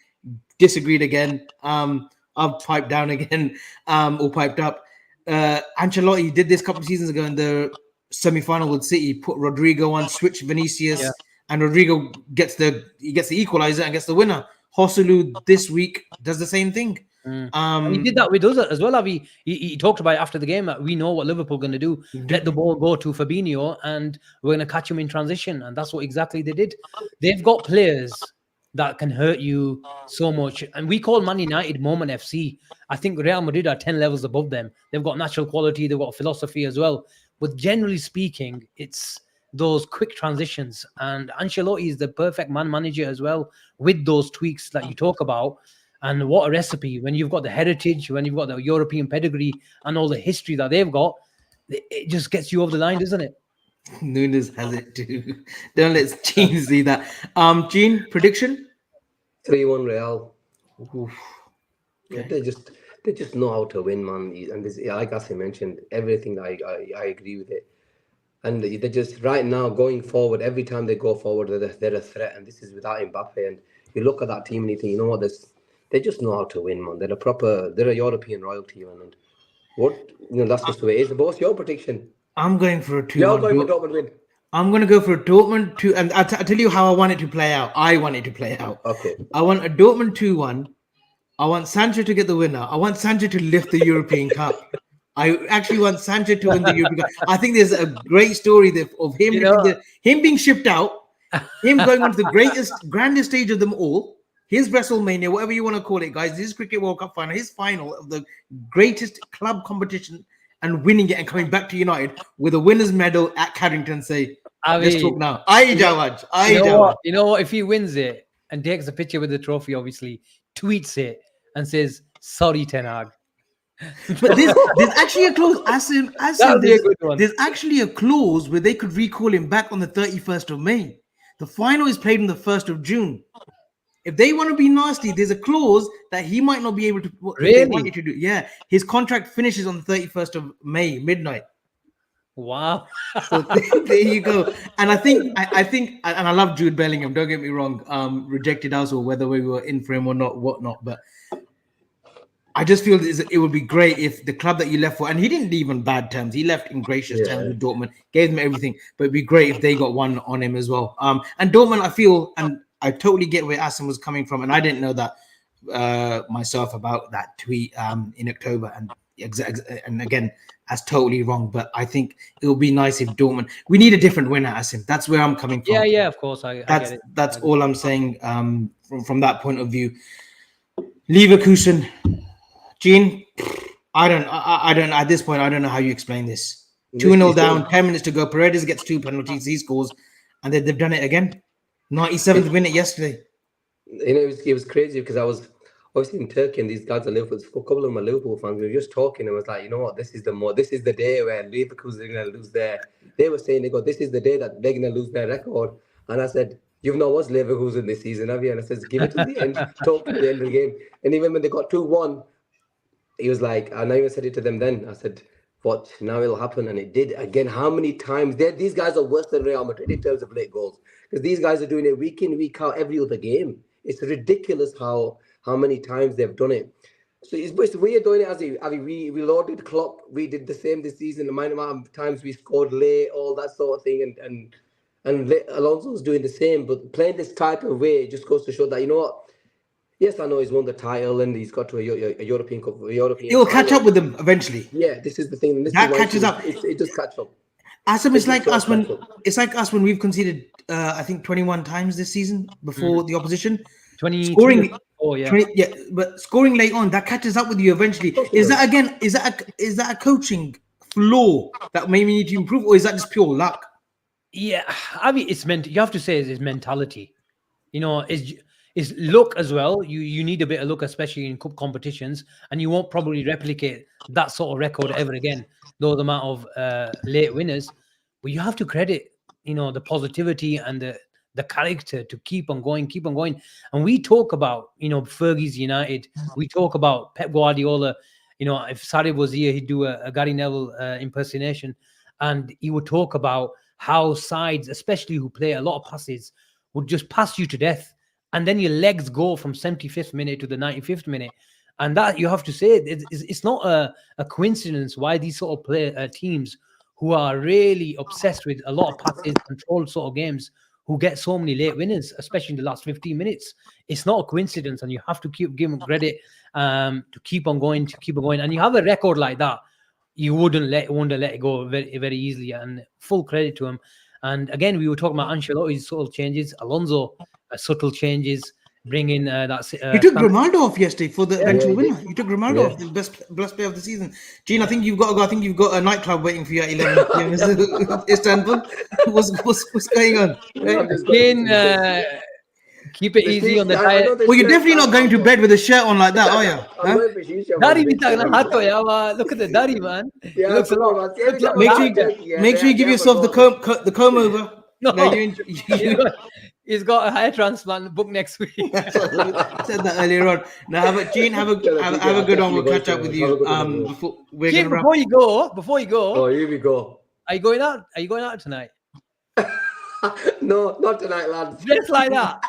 disagreed again. I've piped down again, or piped up. Ancelotti did this a couple of seasons ago in the semi-final with City. Put Rodrigo on, switch Vinicius, and Rodrigo gets the equalizer and gets the winner. Joselu this week does the same thing. And he did that with us as well. He talked about it after the game that we know what Liverpool are going to do. Let the ball go to Fabinho, and we're going to catch him in transition. And that's what exactly they did. They've got players that can hurt you so much. And we call Man United Moment FC. I think Real Madrid are 10 levels above them. They've got natural quality. They've got philosophy as well. But generally speaking, it's those quick transitions. And Ancelotti is the perfect man manager as well, with those tweaks that you talk about. And what a recipe when you've got the heritage, when you've got the European pedigree and all the history that they've got, it just gets you over the line, doesn't it? Nunez has it too. Don't let Gene see that. Gene, prediction? 3-1 Real. Oof. Okay. Yeah, they just know how to win, man. And this, like Asim mentioned, everything I agree with it. And they just right now going forward, every time they go forward, they're a threat. And this is without Mbappe. And you look at that team and you think, you know what, they just know how to win, man. They're a European royalty, man. And that's just the way it is. But what's your prediction? I'm going for a 2-1. You're going for Dortmund win. I'm going to go for a Dortmund 2, and I'll tell you how I want it to play out. Okay. I want a Dortmund 2-1. I want Sancho to get the winner. I want Sancho to lift the European Cup. I actually want Sancho to win the European Cup. I think there's a great story there of him, him being shipped out, him going on to the grandest stage of them all, his WrestleMania, whatever you want to call it, guys, his Cricket World Cup final, his final of the greatest club competition, and winning it and coming back to United with a winner's medal at Carrington. Say, let's talk now. You know what? If he wins it and takes a picture with the trophy, obviously, tweets it and says, "Sorry, Ten Hag." But there's actually a clause. Asim, there's actually a clause where they could recall him back on the 31st of May. The final is played on the 1st of June. If they want to be nasty, there's a clause that he might not be able to. Really? They want you to do. Yeah, his contract finishes on the 31st of May, midnight. Wow. So there you go. And I think, and I love Jude Bellingham. Don't get me wrong. Rejected us or whether we were in for him or not, whatnot. But I just feel it would be great if the club that you left for, and he didn't leave on bad terms. He left in gracious terms with Dortmund, gave them everything. But it'd be great if they got one on him as well. And Dortmund, I feel, and I totally get where Asim was coming from, and I didn't know that myself about that tweet in October, and again, that's totally wrong. But I think it would be nice if Dortmund. We need a different winner, Asim. That's where I'm coming from. Yeah, of course. I get it. That's all I'm saying from that point of view. Leverkusen, Gene, I don't. At this point, I don't know how you explain this. 2-0 down, 10 minutes to go. Paredes gets 2 penalties. He scores, and they've done it again. 97th minute yesterday. It was crazy because I was obviously in Turkey and these guys are Liverpool. A couple of my Liverpool fans, we were just talking and was like, you know what, this is the day where Leverkusen are going to lose they were saying, this is the day that they're going to lose their record. And I said, you've not watched Leverkusen this season, have you? And I said, give it to the end, talk to the end of the game. And even when they got 2-1, he was like, and I even said it to them then, I said, watch, now it'll happen. And it did again. How many times? These guys are worse than Real Madrid in terms of late goals. Because these guys are doing it week in, week out, every other game. It's ridiculous how many times they've done it. So it's weird doing it as we loaded Klopp. We did the same this season. The amount of times we scored late, all that sort of thing. And Alonso's doing the same. But playing this type of way just goes to show that, you know what? Yes, I know he's won the title and he's got to a European Cup. It will catch up with them eventually. Yeah, this is the thing. That catches up. It does catch up. Asim, it's like us when we've conceded, I think 21 times this season before the opposition. 20 scoring. Oh yeah. 20, but scoring late on, that catches up with you eventually. Is that a coaching flaw that maybe need to improve, or is that just pure luck? Yeah, I mean, you have to say it's mentality. is luck as well. You need a bit of luck, especially in cup competitions, and you won't probably replicate that sort of record ever again. Those amount of late winners, but you have to credit, the positivity and the character to keep on going. And we talk about, Fergie's United. We talk about Pep Guardiola. If Sarib was here, he'd do a Gary Neville impersonation, and he would talk about how sides, especially who play a lot of passes, would just pass you to death. And then your legs go from 75th minute to the 95th minute. And that, you have to say, it's not a coincidence why these sort of teams who are really obsessed with a lot of passes, controlled sort of games, who get so many late winners, especially in the last 15 minutes. It's not a coincidence, and you have to give them credit to keep on going. And you have a record like that, you wouldn't let it go very, very easily, and full credit to him. And again, we were talking about Ancelotti's subtle changes, Alonso, subtle changes, bringing that. He took Ronaldo off yesterday for the eventual winner. He took Ronaldo Yeah. off, the best player of the season. Gene, I think you've got to go. I think you've got a nightclub waiting for you at 11 p.m. Istanbul. What's going on? Gene, keep it easy on the diet. Well, you're definitely not going to bed with a shirt on like that, are you? Huh? Dari bita na hato ya. Look at the Dari, man. Yeah, Looks a lot. Make sure you give yourself the comb over. No, you he's got a hair transplant booked next week. said that earlier on. Now, Gene, have a good one. We'll catch up with you. Before we're Gene, gonna wrap. before you go, Oh, here we go. are you going out tonight? No, not tonight, lads. Just like that.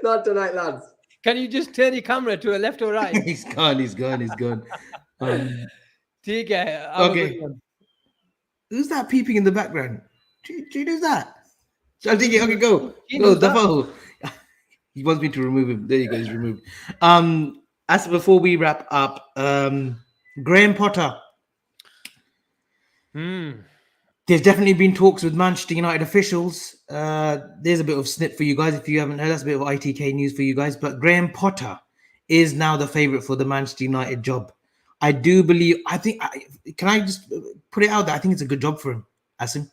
Not tonight, lads. Can you just turn your camera to a left or right? He's gone. Take care. Have a Okay. good one. Who's that peeping in the background? Gene, who's that? Shall I take it? Okay, go. Gene, Go, who's that? Dafo. He wants me to remove him. There you go, he's removed. As before we wrap up, Graham Potter. There's definitely been talks with Manchester United officials. There's a bit of snip for you guys if you haven't heard. That's a bit of ITK news for you guys. But Graham Potter is now the favourite for the Manchester United job. I do believe. Can I just put it out there? I think it's a good job for him, Asim.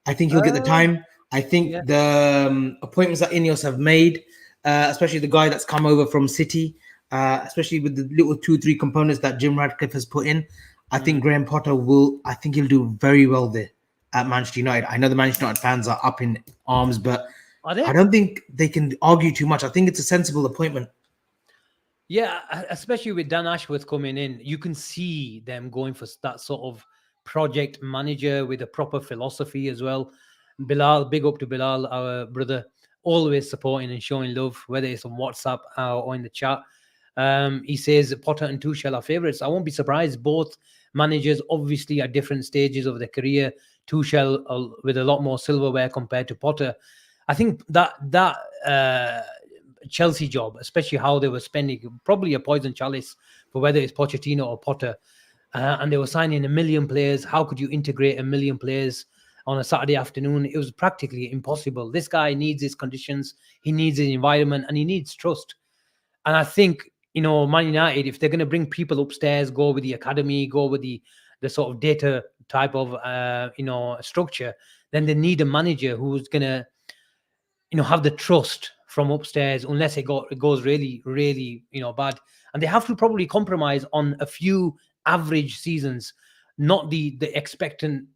I think he'll get the time. I think the appointments that Ineos have made, especially the guy that's come over from City, especially with the little 2-3 components that Jim Radcliffe has put in, I think Graham Potter I think he'll do very well there at Manchester United. I know the Manchester United fans are up in arms, but I don't think they can argue too much. I think it's a sensible appointment. Yeah, especially with Dan Ashworth coming in, you can see them going for that sort of project manager with a proper philosophy as well. Bilal, big up to Bilal, our brother, always supporting and showing love, whether it's on WhatsApp or in the chat. He says Potter and Tuchel are favourites. I won't be surprised. Both managers obviously at different stages of their career. Tuchel with a lot more silverware compared to Potter. I think that Chelsea job, especially how they were spending, probably a poison chalice for whether it's Pochettino or Potter. And they were signing 1 million players. How could you integrate 1 million players on a Saturday afternoon? It was practically impossible. This guy needs his conditions, he needs his environment, and he needs trust. And I think, Man United, if they're going to bring people upstairs, go with the academy, go with the sort of data type of, structure, then they need a manager who's going to, have the trust from upstairs, unless it goes really, really, bad. And they have to probably compromise on a few average seasons, not the expectant,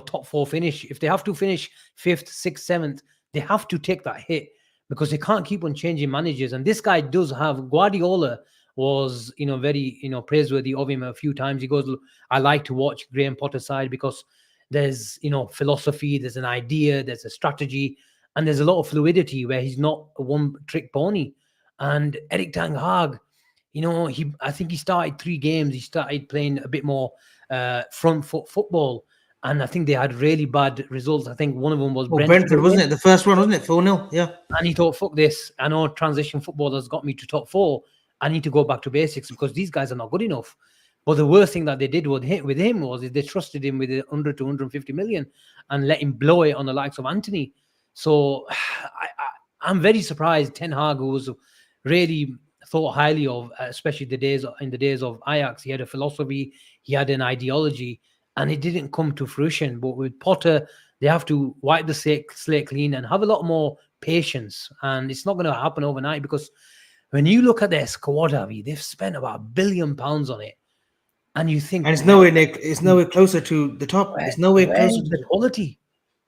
top 4 finish. If they have to finish 5th, 6th, 7th, they have to take that hit because they can't keep on changing managers. And this guy does have. Guardiola was, very, praiseworthy of him a few times. He goes, I like to watch Graham Potter's side because there's, philosophy, there's an idea, there's a strategy, and there's a lot of fluidity where he's not a one-trick pony. And Eric Ten Hag, I think he started 3 games. He started playing a bit more front foot football. And I think they had really bad results. I think one of them was Brentford, wasn't it? The first one, wasn't it? 4-0, yeah. And he thought, fuck this. I know transition football has got me to top 4. I need to go back to basics because these guys are not good enough. But the worst thing that they did with him was they trusted him with 100 to 150 million and let him blow it on the likes of Anthony. So I'm very surprised Ten Hag, who was really thought highly of, especially in the days of Ajax. He had a philosophy, he had an ideology, and it didn't come to fruition. But with Potter, they have to wipe the slate clean and have a lot more patience, and it's not going to happen overnight because when you look at their squad, Avi, they've spent about £1 billion on it, and you think, And it's nowhere closer to the top. It's nowhere closer to the quality.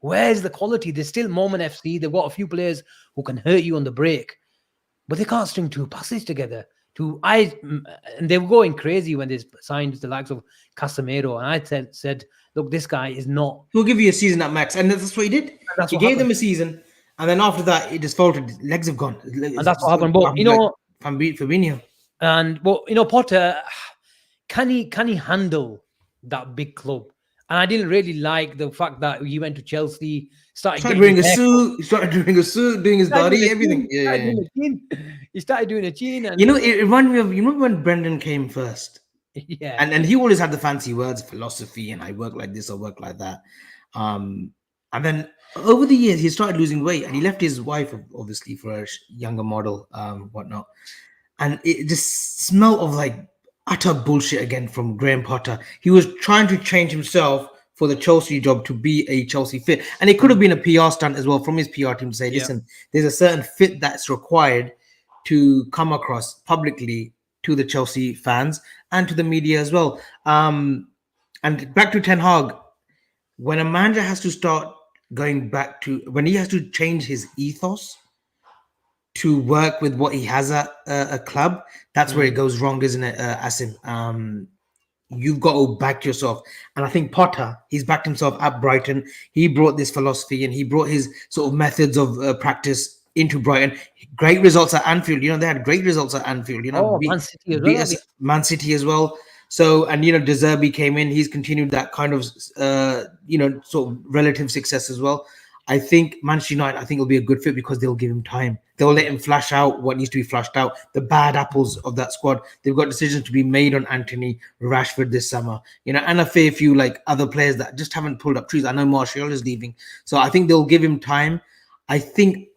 Where's the quality? There's still Moment FC. They've got a few players who can hurt you on the break, but they can't string 2 passes together. And they were going crazy when they signed the likes of Casemiro, and I said, look, this guy is not. He'll give you a season at max, and that's what he did. He gave them a season, and then after that, it just faltered. Legs have gone, And that's what happened. But Fabinho. And Potter, can he handle that big club? And I didn't really like the fact that he went to Chelsea, started wearing a suit. He started doing a suit, doing his body, everything. He started doing a chin. And it reminded me of when Brendan came first. Yeah. And he always had the fancy words, philosophy, and I work like this, I work like that. And then over the years, he started losing weight, and he left his wife, obviously, for a younger model, whatnot. And it just smelled of like utter bullshit again from Graham Potter. He was trying to change himself for the Chelsea job to be a Chelsea fit. And it could have been a PR stunt as well from his PR team to say, listen, there's a certain fit that's required to come across publicly to the Chelsea fans and to the media as well. And back to Ten Hag, when a manager has to start going back to, when he has to change his ethos to work with what he has at a club, that's where it goes wrong, isn't it, Asim? You've got to back yourself. And I think Potter, he's backed himself at Brighton. He brought this philosophy and he brought his sort of methods of practice into Brighton. Great results at Anfield. They had great results at Anfield. Man City as well. Man City as well. So, and De Zerbi came in. He's continued that kind of, sort of relative success as well. I think Manchester United, I think it'll be a good fit because they'll give him time. They'll let him flash out what needs to be flashed out. The bad apples of that squad. They've got decisions to be made on Anthony, Rashford this summer, and a fair few like other players that just haven't pulled up trees. I know Martial is leaving, so I think they'll give him time. I think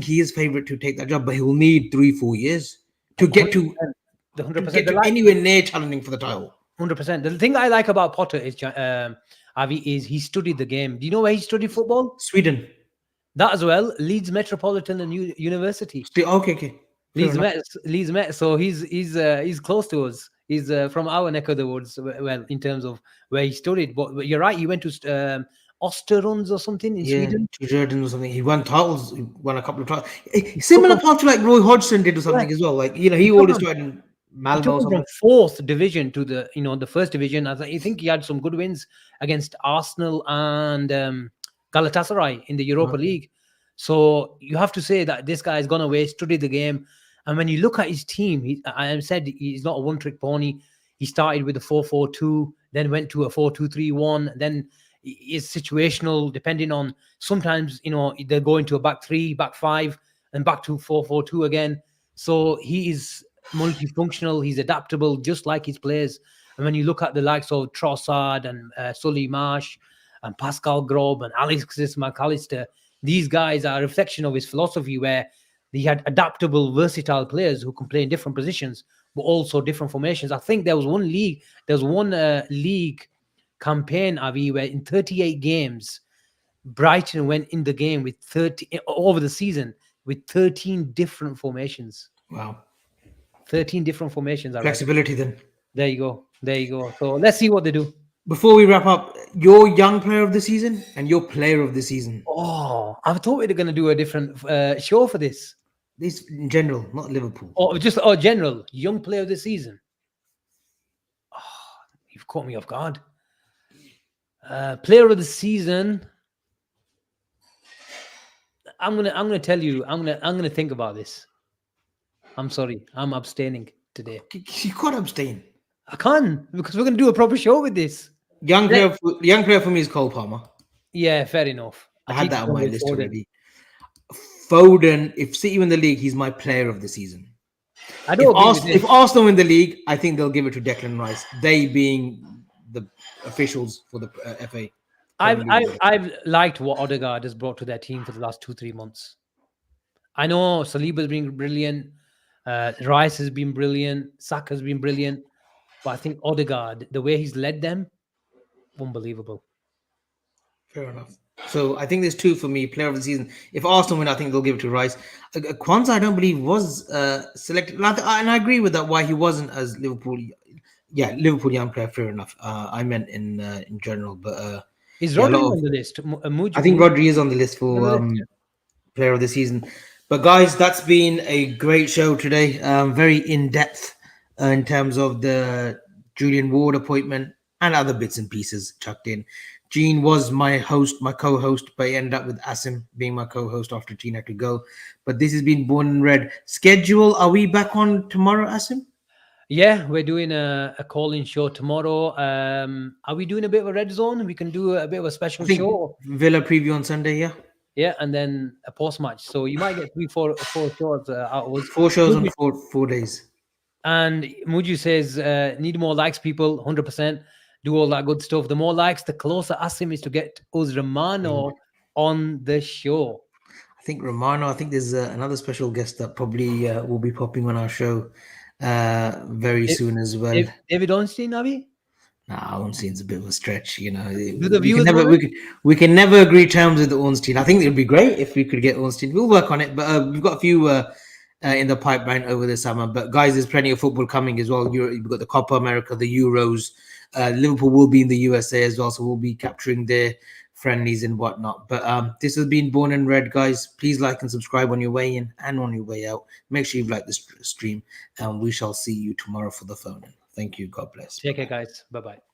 he is favourite to take that job, but he will need 3-4 years to get to the 100%. Anywhere near challenging for the title. 100%. The thing I like about Potter is, Avi, is he studied the game. Do you know where he studied football? Sweden. That as well. Leeds Metropolitan and University. Okay. Leeds Met. So he's close to us. He's from our neck of the woods. Well, in terms of where he studied, but you're right. He went to Osterunds or something in Sweden. Jordan or something. He won titles. He won a couple of titles. Similar path to like Roy Hodgson did or something as well. Like he always started in Malmo. From 4th division to the the 1st division. I think he had some good wins against Arsenal and Galatasaray in the Europa League. So you have to say that this guy has gone away, studied the game. And when you look at his team, I said he's not a one-trick pony. He started with a 4-4-2, then went to a 4-2-3-1. Then is situational, depending on sometimes, they're going to a back 3, back 5, and back to 4-4-2 again. So he is multifunctional. He's adaptable, just like his players. And when you look at the likes of Trossard and Sully Marsh and Pascal Grob and Alexis McAllister, these guys are a reflection of his philosophy, where he had adaptable, versatile players who can play in different positions, but also different formations. I think there was one league campaign, Avi, where in 38 games, Brighton went in the game with 30 over the season with 13 different formations. Wow. 13 different formations. Flexibility then. There you go. So let's see what they do. Before we wrap up, your young player of the season and your player of the season. Oh, I thought we were going to do a different show for this. This in general, not Liverpool. General. Young player of the season. Oh, you've caught me off guard. Player of the season. I'm gonna tell you. I'm gonna think about this. I'm sorry. I'm abstaining today. You can't abstain. I can't, because we're gonna do a proper show with this. Young player for me is Cole Palmer. Yeah, fair enough. I had that on my list already. Foden, if City win the league, he's my player of the season. If Arsenal win the league, I think they'll give it to Declan Rice. They being the officials for the FA. I've liked what Odegaard has brought to their team for the last 2-3 months. I know Saliba has been brilliant, Rice has been brilliant, Saka has been brilliant, but I think Odegaard, the way he's led them, unbelievable. Fair enough. So I think there's two for me, player of the season. If Arsenal win, I think they'll give it to Rice. Kwanzaa, I don't believe was selected, and I agree with that. Why he wasn't as Liverpool? Yeah, Liverpool young player, fair enough. I meant in general, but Is yeah, a Rodri lot of. on the list? I think Rodri is on the list on for the list, yeah. player of the season. But guys, that's been a great show today. Very in depth in terms of the Julian Ward appointment and other bits and pieces chucked in. Gene was my host, my co-host, but he ended up with Asim being my co-host after Gene had to go. But this has been Born and Red. Schedule, are we back on tomorrow, Asim? Yeah, we're doing a call-in show tomorrow. Are we doing a bit of a red zone? We can do a bit of a I special think show. Villa preview on Sunday, yeah. Yeah, and then a post-match. So you might get four shows out of us. 4 shows on Muju- 4 days. And Muju says, need more likes, people, 100%. Do all that good stuff. The more likes, the closer Asim is to get us Romano on the show. I think Romano, I think there's another special guest that probably will be popping on our show very soon as well. David Ornstein, Avi? Nah, Ornstein's a bit of a stretch, you know. Do the We can viewers never want it? we can never agree terms with Ornstein. I think it would be great if we could get Ornstein. We'll work on it, but we've got a few in the pipeline over the summer. But guys, there's plenty of football coming as well. You've got the Copa America, the Euros. Liverpool will be in the USA as well, so we'll be capturing their friendlies and whatnot. But this has been Born and Red, guys. Please like and subscribe on your way in and on your way out. Make sure you've liked this stream, and we shall see you tomorrow for the phone in. Thank you. God bless. Take care, guys. Bye-bye.